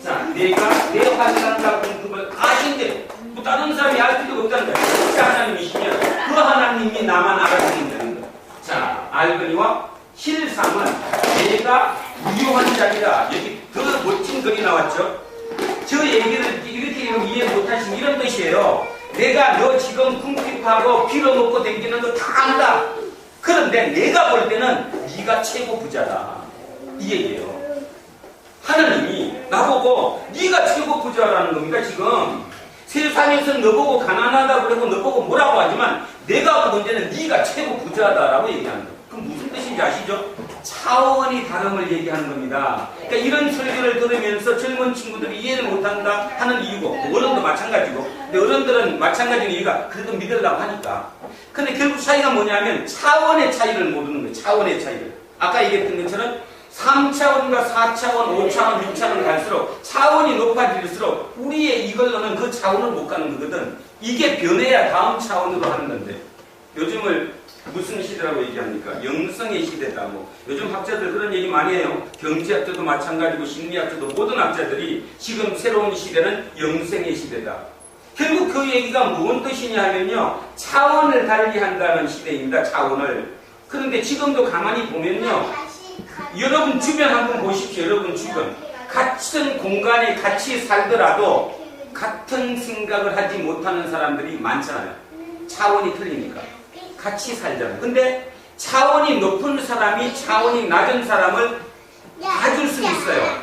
자, 내가 내 환상과 공급을 아신대. 뭐 다른 사람이 알 필요가 없다는 거야. 진짜 하나님이시면 그 하나님이 나만 알아주신다는 거야. 자, 알거니와 실상은 내가 유효한 자리라. 여기 더 멋진 글이 나왔죠. 저 얘기를 이렇게 이해 못하시면 이런 뜻이에요. 내가 너 지금 궁핍하고 빌어먹고 댕기는 거 다 안다. 그런데 내가 볼 때는 네가 최고 부자다. 이 얘기예요. 하나님이 나보고 네가 최고 부자라는 겁니다. 지금 세상에서 너보고 가난하다 그러고 너보고 뭐라고 하지만 내가 볼 때는 네가 최고 부자다라고 얘기하는 거예요. 그럼 무슨 뜻인지 아시죠? 차원이 다름을 얘기하는 겁니다. 그러니까 이런 설교를 들으면서 젊은 친구들이 이해를 못한다 하는 이유고, 어른도 마찬가지고, 근데 어른들은 마찬가지인 이유가 그래도 믿으려고 하니까. 근데 결국 차이가 뭐냐면 차원의 차이를 모르는 거예요. 차원의 차이를. 아까 얘기했던 것처럼 3차원과 4차원, 5차원, 6차원 갈수록 차원이 높아질수록 우리의 이걸로는 그 차원을 못 가는 거거든. 이게 변해야 다음 차원으로 하는 건데, 요즘을 무슨 시대라고 얘기합니까? 영성의 시대다. 뭐 요즘 학자들 그런 얘기 많이 해요. 경제학자도 마찬가지고 심리학자도 모든 학자들이 지금 새로운 시대는 영성의 시대다. 결국 그 얘기가 무슨 뜻이냐 하면요, 차원을 달리한다는 시대입니다. 차원을. 그런데 지금도 가만히 보면요, 여러분 주변 한번 보십시오. 여러분 주변 같은 공간에 같이 살더라도 같은 생각을 하지 못하는 사람들이 많잖아요. 차원이 틀리니까. 같이 살잖아요. 근데 차원이 높은 사람이 차원이 낮은 사람을 봐줄 수 있어요.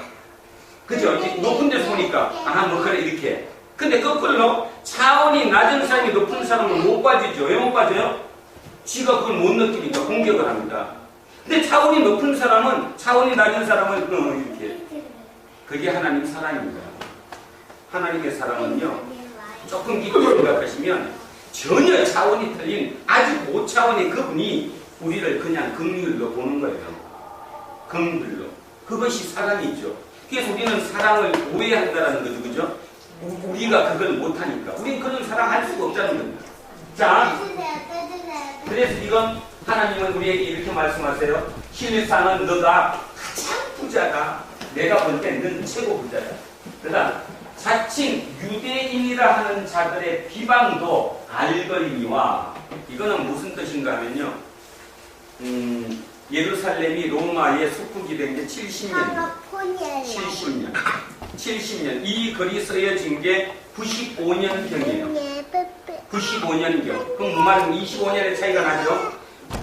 그죠? 높은 데서 보니까 뭐 그래 이렇게. 근데 거꾸로 차원이 낮은 사람이 높은 사람을 못 봐주죠. 왜 못 봐줘요? 지가 그걸 못 느끼니까 공격을 합니다. 근데 차원이 높은 사람은 차원이 낮은 사람을 이렇게. 그게 하나님 사랑입니다. 하나님의 사랑은요, 조금 깊게 생각하시면 전혀 차원이 틀린 아주 고차원의 그분이 우리를 그냥 긍휼로 보는 거예요. 긍휼로. 그것이 사랑이죠. 그래서 우리는 사랑을 오해한다는 거죠. 그죠? 우리가 그걸 못하니까. 우리는 그런 사랑 할 수가 없다는 겁니다. 자, 그래서 이건 하나님은 우리에게 이렇게 말씀하세요. 실상은 너가 가장 부자다. 내가 볼 때 넌 최고 부자다. 그 다음 자칭 유대인이라 하는 자들의 비방도 알거리니와, 이거는 무슨 뜻인가 하면요, 예루살렘이 로마의 속국이 된 게 70년. 70년. 이 글이 쓰여진 게 95년경이에요. 95년경. 그럼 무말은 25년의 차이가 나죠.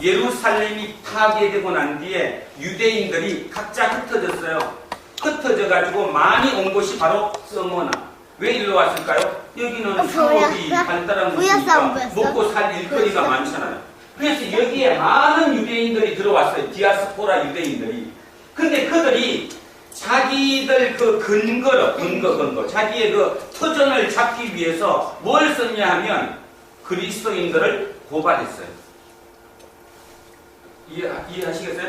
예루살렘이 파괴되고 난 뒤에 유대인들이 각자 흩어졌어요. 흩어져가지고 많이 온 곳이 바로 서머나. 왜 일로 왔을까요? 여기는 상업이 발달한 곳이니까 먹고 살 일거리가 많잖아요. 그래서 여기에 많은 유대인들이 들어왔어요. 디아스포라 유대인들이. 근데 그들이 자기들 그 근거, 자기의 그 터전을 잡기 위해서 뭘 썼냐 하면 그리스도인들을 고발했어요. 이해하시겠어요?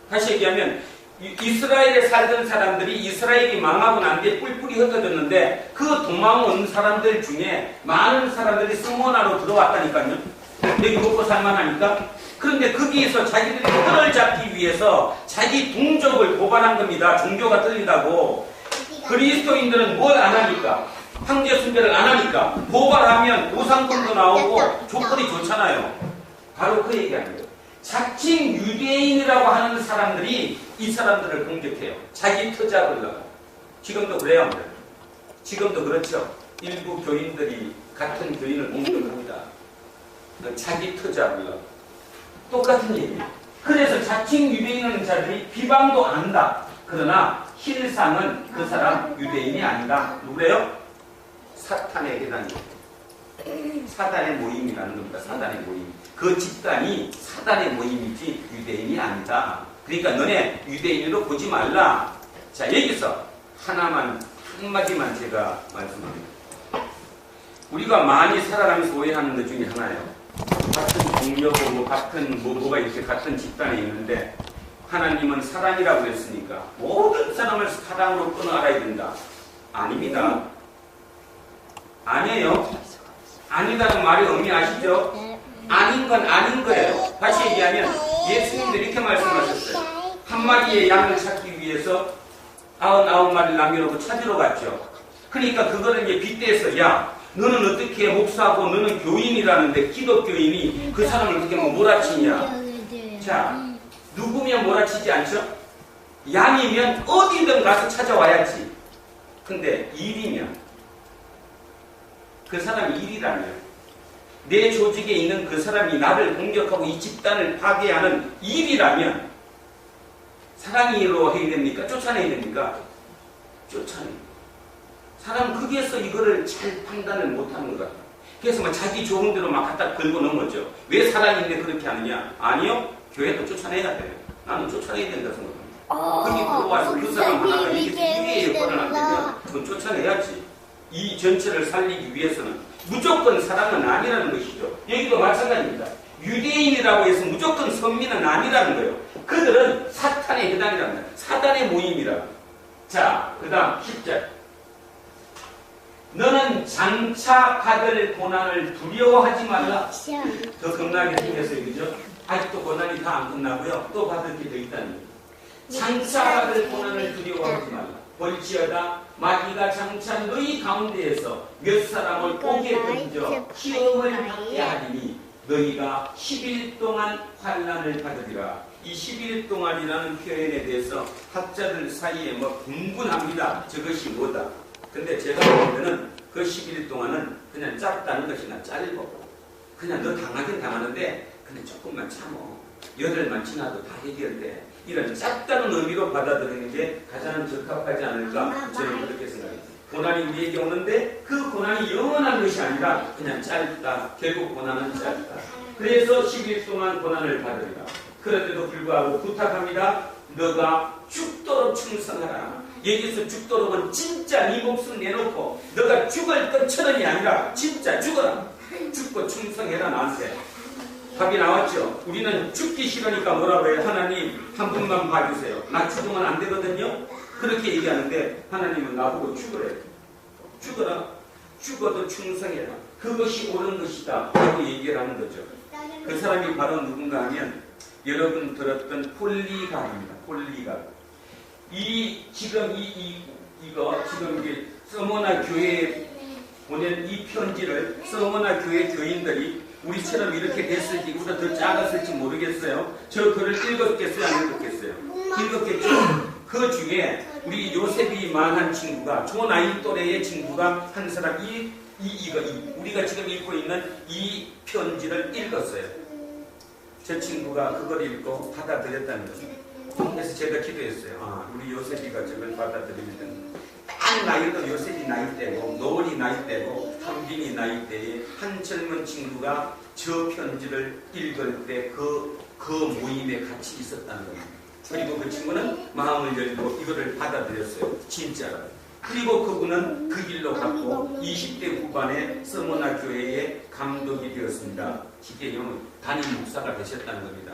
다시 얘기하면 이스라엘에 살던 사람들이 이스라엘이 망하고 난 뒤에 뿔뿔이 흩어졌는데 그 도망온 사람들 중에 많은 사람들이 스모나로 들어왔다니까요. 여기 먹고 살만하니까. 그런데 거기에서 자기들이 끈을 잡기 위해서 자기 동족을 고발한 겁니다. 종교가 틀리다고. 그리스도인들은 뭘 안 하니까? 황제 숭배를 안 하니까 고발하면 보상금도 나오고 조건이 좋잖아요. 바로 그 얘기하는 거예요. 자칭 유대인이라고 하는 사람들이 이 사람들을 공격해요. 자기 터 잡으려고. 지금도 그래요. 지금도 그렇죠. 일부 교인들이 같은 교인을 공격합니다. 자기 터 잡으려고. 똑같은 얘기예요. 그래서 자칭 유대인이라는 자들이 비방도 안다. 그러나 힐상은 그 사람 유대인이 아니다. 누구래요? 사탄에 해당해요. 사단의 모임이라는 겁니다. 사단의 모임. 그 집단이 사단의 모임이지 유대인이 아니다. 그러니까 너네 유대인으로 보지 말라. 자, 여기서 하나만, 한마디만 제가 말씀합니다. 우리가 많이 살아가면서 오해하는 것 중에 하나예요. 같은 동료고 같은 뭐가 이렇게 같은 집단에 있는데 하나님은 사랑이라고 했으니까 모든 사람을 사랑으로 끊어 알아야 된다. 아닙니다. 아니에요. 아니다는 말의 의미 아시죠? 아닌 건 아닌 거예요. 다시 얘기하면 예수님도 이렇게 말씀하셨어요. 한 마리의 양을 찾기 위해서 99마리를 남겨놓고 찾으러 갔죠. 그러니까 그거는 이제 빗대서 야 너는 어떻게 목사고 너는 교인이라는데 기독교인이 그 사람을 어떻게 몰아치냐. 자, 누구면 몰아치지 않죠? 양이면 어디든 가서 찾아와야지. 근데 일이면 그 사람이 일이라면 내 조직에 있는 그 사람이 나를 공격하고 이 집단을 파괴하는 일이라면 사랑으로 해야 됩니까? 쫓아내야 됩니까? 쫓아내야. 사람은 거기에서 이거를 잘 판단을 못하는 것 같아요. 그래서 뭐 자기 좋은 대로 막 갖다 걸고 넘었죠. 왜 사랑인데 그렇게 하느냐? 아니요. 교회도 쫓아내야 돼요. 나는 쫓아내야 된다 생각합니다. 거기 들어와서 그 사람 하나가 이게 위의 여건을 안 되면 그건 쫓아내야지. 이 전체를 살리기 위해서는 무조건 사랑은 아니라는 것이죠. 여기도 마찬가지입니다. 유대인이라고 해서 무조건 선민은 아니라는 거예요. 그들은 사탄에 해당이랍니다. 사단의 모임이라. 자, 그 다음 10절. 너는 장차 받을 고난을 두려워하지 말라. 더 겁나게 생겼어요. 그죠? 아직도 고난이 다 안 끝나고요. 또 받을 게 더 있다는 거예요. 장차 받을 고난을 두려워하지 말라. 볼지어다 마귀가 장차 너희 가운데에서 몇 사람을 오게 던져 시험을 받게 하리니 너희가 10일 동안 환난을 받으리라. 이 10일 동안이라는 표현에 대해서 학자들 사이에 뭐 분분합니다. 저것이 뭐다. 근데 제가 볼 때는 그 11일 동안은 그냥 짧다는 것이나 짧고 그냥 너 당하긴 당하는데 그냥 조금만 참어. 열흘만 지나도 다 해결돼. 이런 짧다는 의미로 받아들이는 게 가장 적합하지 않을까 저는 그렇게 생각합니다. 고난이 우리에게 오는데 그 고난이 영원한 것이 아니라 그냥 짧다. 결국 고난은 짧다. 그래서 10일 동안 고난을 받으리라. 그런데도 불구하고 부탁합니다. 너가 죽도록 충성하라. 여기서 죽도록은 진짜 네 목숨 내놓고 너가 죽을 것처럼이 아니라 진짜 죽어라. 죽고 충성해라 나한테. 답이 나왔죠. 우리는 죽기 싫으니까 뭐라고 해요? 하나님 한 분만 봐주세요. 나 죽으면 안 되거든요. 그렇게 얘기하는데 하나님은 나보고 죽으래. 죽어라. 죽어도 충성해라. 그것이 옳은 것이다 라고 얘기를 하는 거죠. 그 사람이 바로 누군가 하면 여러분 들었던 폴리갑입니다. 폴리갑. 지금 이게 서머나 교회에 보낸 이 편지를 서머나 교회 교인들이 우리처럼 이렇게 됐을지 우리가 더 작았을지 모르겠어요. 저 글을 읽었겠어요? 안 읽었겠어요? 읽었겠죠? 그 중에 우리 요셉이 만한 친구가 조나이 또래의 친구가 한 사람 우리가 지금 읽고 있는 이 편지를 읽었어요. 저 친구가 그걸 읽고 받아들였다는 거죠. 그래서 제가 기도했어요. 우리 요셉이가 저걸 받아들이면 딱 나이도 요셉이 나이 때고 노을이 나이 때고 한빈이 나이 때에 한 젊은 친구가 저 편지를 읽을 때 그 모임에 같이 있었다는 겁니다. 그리고 그 친구는 마음을 열고 이거를 받아들였어요. 진짜로. 그리고 그분은 그 길로 갔고 20대 후반에 서머나 교회의 감독이 되었습니다. 기계용은 담임 목사가 되셨다는 겁니다.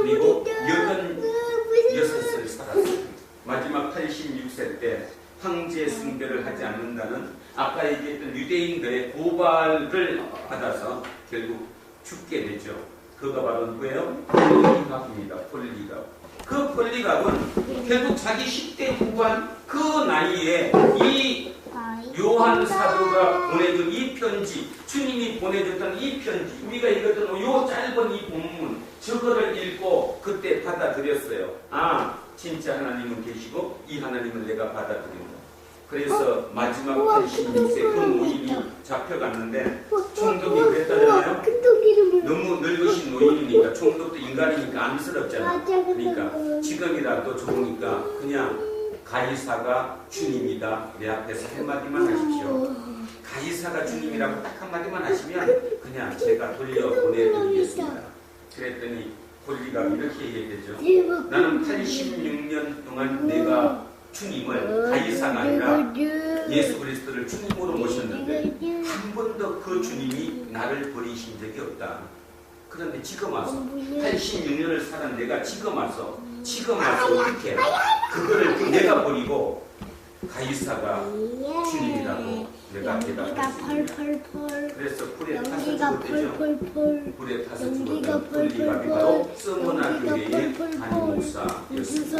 그리고 86살 살았어요. 마지막 86세 때 황제 숭배를 하지 않는다는 아까 얘기했던 유대인들의 고발을 받아서 결국 죽게 되죠. 그가 바로 누구예요? 폴리갑입니다. 폴리갑. 그 폴리갑은 결국 자기 10대 후반 그 나이에 이 요한 사도가 보내준 이 편지, 주님이 보내줬던 이 편지, 우리가 읽었던 요 짧은 이 본문, 저거를 읽고 그때 받아들였어요. 진짜 하나님은 계시고 이 하나님을 내가 받아들인다. 그래서 마지막 86세 그 모임이 잡혀갔는데 총독이 그랬다잖아요. 너무 늙으신 노인이니까 총독도 인간이니까 안쓰럽잖아. 그러니까 지금이라도 좋으니까 그냥 가이사가 주님이다. 내 앞에서 한마디만 하십시오. 가이사가 주님이라고 딱 한마디만 하시면 그냥 제가 돌려보내드리겠습니다. 그랬더니 홀리가 이렇게 얘기했죠. 나는 86년 동안 내가 주님을 가이사가 아니라 예수 그리스도를 주님으로 모셨는데 한 번도 그 주님이 나를 버리신 적이 없다. 그런데 지금 와서 86년을 살은 내가 지금 와서 어떻게 그거를 또 내가 버리고 가이사가 주님이라고 내가 대답했습니다. 그래서 불에 타서 죽었대죠. 불에 타서 죽었던 홀리가 바로 서머나 교회의 담임 목사였습니다.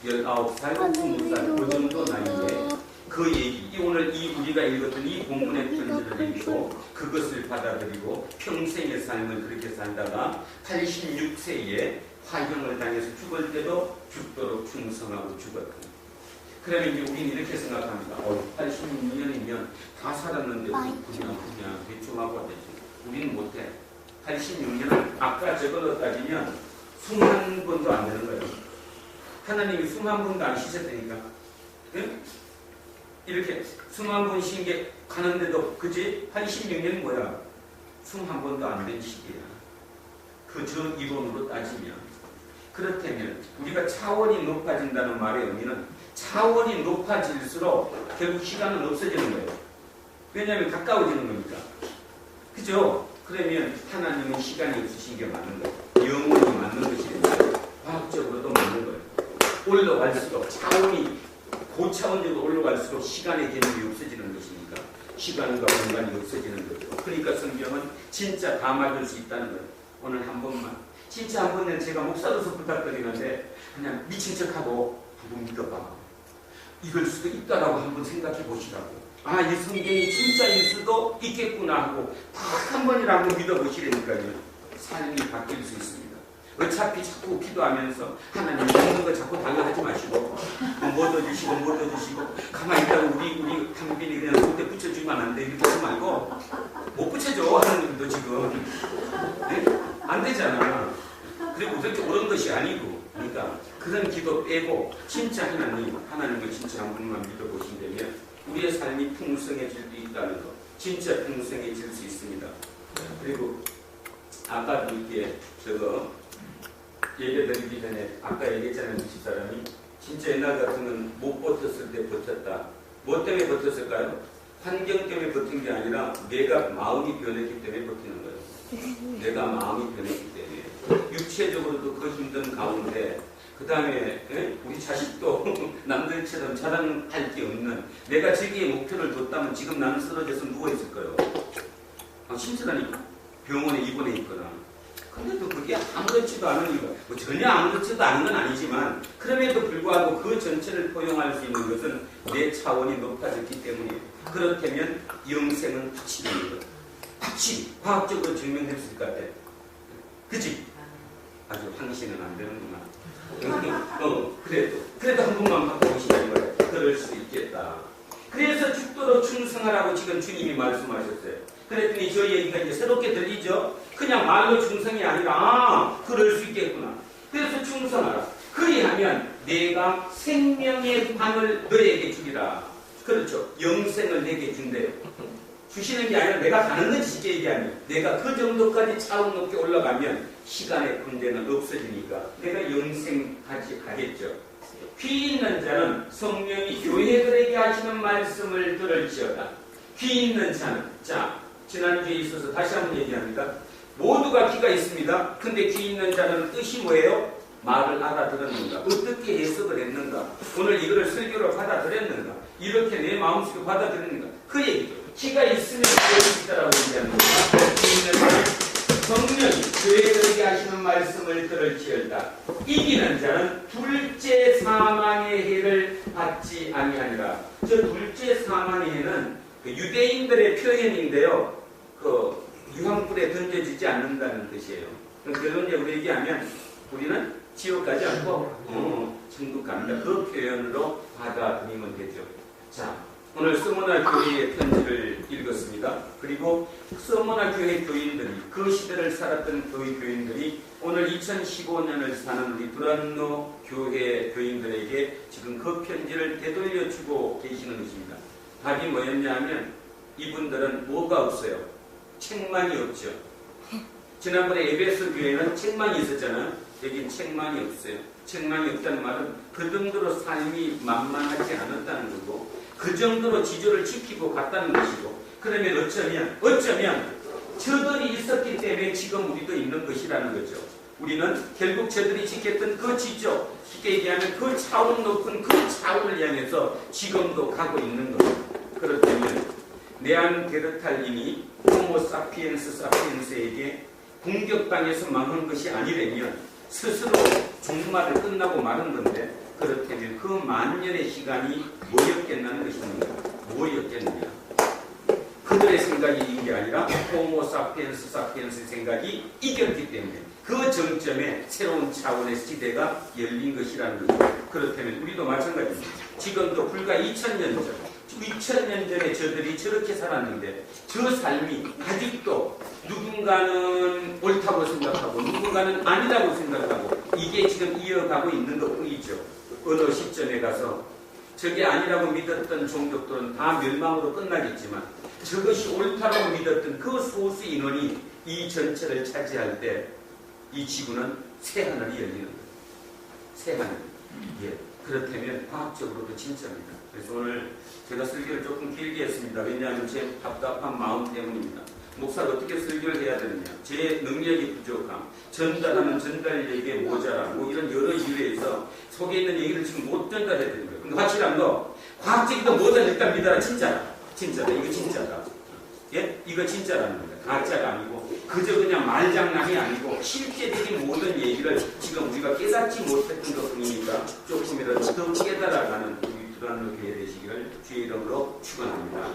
19살, 20살 그 정도 나이에 그 얘기, 오늘 우리가 읽었던 이 본문의 편지를 읽고 그것을 받아들이고 평생의 삶을 그렇게 살다가 86세에 화형을 당해서 죽을 때도 죽도록 충성하고 죽었다. 그러면 이제 우리는 이렇게 생각합니다. 86년이면 다 살았는데 그냥 대충 하고 되지. 우리는 못해. 86년은 아까 저걸로 따지면 21번도 안 되는 거예요. 하나님이 21번도 안 쉬셨다니까. 응? 이렇게 21번 쉰 게 가는데도 그지? 86년이 뭐야? 21번도 안 된 시기야. 저 이론으로 따지면. 그렇다면 우리가 차원이 높아진다는 말의 의미는 차원이 높아질수록 결국 시간은 없어지는 거예요. 왜냐하면 가까워지는 거니까. 그죠? 그러면 하나님은 시간이 없으신 게 맞는 거예요. 영원히 맞는 것이니까 과학적으로도 맞는 거예요. 올라갈수록 차원이 고차원적으로 올라갈수록 시간의 개념이 없어지는 것이니까 시간과 공간이 없어지는 거죠. 그러니까 성경은 진짜 다 맞을 수 있다는 거예요. 오늘 한 번만 진짜 한 번은 제가 목사로서 부탁드리는데 그냥 미친 척하고 한번 믿어봐. 이럴 수도 있다라고 한번 생각해 보시라고. 아, 이 성경이 진짜일 수도 있겠구나 하고 딱 한 번이라도 믿어보시라니까요. 삶이 바뀔 수 있습니다. 어차피 자꾸 기도하면서 하나님 먹는 거 자꾸 달라 하지 마시고 뭐 얻어주시고 뭐 얻어주시고 가만히 있다가 우리 한빈이 그냥 손대 붙여주면 안 돼. 이렇게 하지 말고 못 붙여줘. 하나님도 지금 네? 안 되잖아. 그리고 그렇게 옳은 것이 아니고 그러니까 그런 기도 빼고 진짜 하나님을 진짜 한 분만 믿어보신다면 우리의 삶이 풍성해질 수 있다는 것, 진짜 풍성해질 수 있습니다. 그리고 아까도 이렇게 얘기드리기 전에 아까 얘기했잖아요. 집사람이 진짜 옛날 같으면 못 버텼을 때 버텼다. 뭐 때문에 버텼을까요? 환경 때문에 버틴 게 아니라 내가 마음이 변했기 때문에 버티는 거예요. 내가 마음이 변했기 때문에 육체적으로도 그 힘든 가운데 그 다음에 우리 자식도 남들처럼 자랑할 게 없는 내가 저기에 목표를 뒀다면 지금 나는 쓰러져서 누워있을 거예요. 심지어라니까 병원에 입원해 있거나. 근데도 그게 아무렇지도 않은 이유가 뭐 전혀 아무렇지도 않은 건 아니지만 그럼에도 불구하고 그 전체를 포용할 수 있는 것은 내 차원이 높아졌기 때문이에요. 그렇다면 영생은 확실히 확실히 과학적으로 증명될 수 있을 것 같아. 그치? 아주 황신은 안 되는구나. 그래도 한 번만 바꿔보시면 거예요. 그럴 수 있겠다. 그래서 죽도록 충성하라고 지금 주님이 말씀하셨어요. 그랬더니 저 얘기가 이제 새롭게 들리죠? 그냥 말로 충성이 아니라 그럴 수 있겠구나. 그래서 충성하라. 그리하면 내가 생명의 관을 너에게 주리라. 그렇죠. 영생을 내게 준대요. 주시는 게 아니라 내가 가는 건 쉽게 얘기하면 내가 그 정도까지 차원 높게 올라가면 시간의 문제는 없어지니까 내가 영생까지 가겠죠. 귀 있는 자는 성령이 교회들에게 하시는 말씀을 들을지어다. 귀 있는 자는 자 지난주에 있어서 다시 한번 얘기합니다. 모두가 귀가 있습니다. 근데 귀 있는 자는 뜻이 뭐예요? 말을 알아들었는가? 어떻게 해석을 했는가? 오늘 이거를 설교로 받아들였는가? 이렇게 내 마음속에 받아들였는가? 그 얘기죠. 귀가 있으면 교회가 있다라고 얘기하는 겁니다. 귀 있는 자는 성령이 교회들에게 하시는 말씀을 들을지어다. 이기는 자는 둘째 사망의 해를 받지 아니하니라. 저 둘째 사망의 해는 그 유대인들의 표현인데요. 그 유황불에 던져지지 않는다는 뜻이에요. 결론적으로 얘기하면 우리는 지옥 가지 않고 천국 갑니다. 그 표현으로 받아들이면 되죠. 자, 오늘 서머나 교회의 편지를 읽었습니다. 그리고 서머나 교회 교인들이 그 시대를 살았던 교회 교인들이 오늘 2015년을 사는 우리 두란노 교회 교인들에게 지금 그 편지를 되돌려주고 계시는 것입니다. 답이 뭐였냐 하면 이분들은 뭐가 없어요? 책망이 없죠. 지난번에 에베소 교회는 책망이 있었잖아요. 여긴 책망이 없어요. 책망이 없다는 말은 그 정도로 삶이 만만하지 않았다는 거고 그 정도로 지조를 지키고 갔다는 것이고 그러면 어쩌면 저들이 있었기 때문에 지금 우리도 있는 것이라는 거죠. 우리는 결국 저들이 지켰던 그 지조, 쉽게 얘기하면 그 차원 높은 그 차원을 향해서 지금도 가고 있는 겁니다. 그렇다면 네안데르탈인이 호모 사피엔스 사피엔스에게 공격당해서 망한 것이 아니라면 스스로 종말을 끝나고 마는 건데 그렇다면 그 만년의 시간이 뭐였겠냐는 것입니다. 뭐였겠느냐. 그들의 생각이 이긴 게 아니라 호모 사피엔스 사피엔스의 생각이 이겼기 때문에 그 정점에 새로운 차원의 시대가 열린 것이라는 거죠. 그렇다면 우리도 마찬가지입니다. 지금도 불과 2000년 전에 저들이 저렇게 살았는데 저 삶이 아직도 누군가는 옳다고 생각하고 누군가는 아니라고 생각하고 이게 지금 이어가고 있는 것뿐이죠. 어느 시점에 가서 저게 아니라고 믿었던 종족들은 다 멸망으로 끝나겠지만 저것이 옳다고 믿었던 그 소수 인원이 이 전체를 차지할 때 이 지구는 새하늘이 열리는 거예요. 새하늘. 예. 그렇다면 과학적으로도 진짜입니다. 그래서 오늘 제가 설교를 조금 길게 했습니다. 왜냐하면 제 답답한 마음 때문입니다. 목사가 어떻게 설교를 해야 되느냐. 제 능력이 부족함, 전달하는 전달력의 모자람, 뭐 이런 여러 이유에서 속에 있는 얘기를 지금 못 전달해 드리는 거예요. 근데 확실한 거, 과학적이든 뭐든 일단 믿어라. 진짜다. 진짜다. 이거 진짜다. 예? 이거 진짜라는 겁니다. 가짜가 아니고, 그저 그냥 말장난이 아니고, 실제적인 모든 얘기를 지금 우리가 깨닫지 못했던 것 뿐이니까, 조금이라도 더 깨달아가는 우리 두란노 교회 되시기를 주의 이름으로 축원합니다.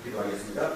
기도하겠습니다.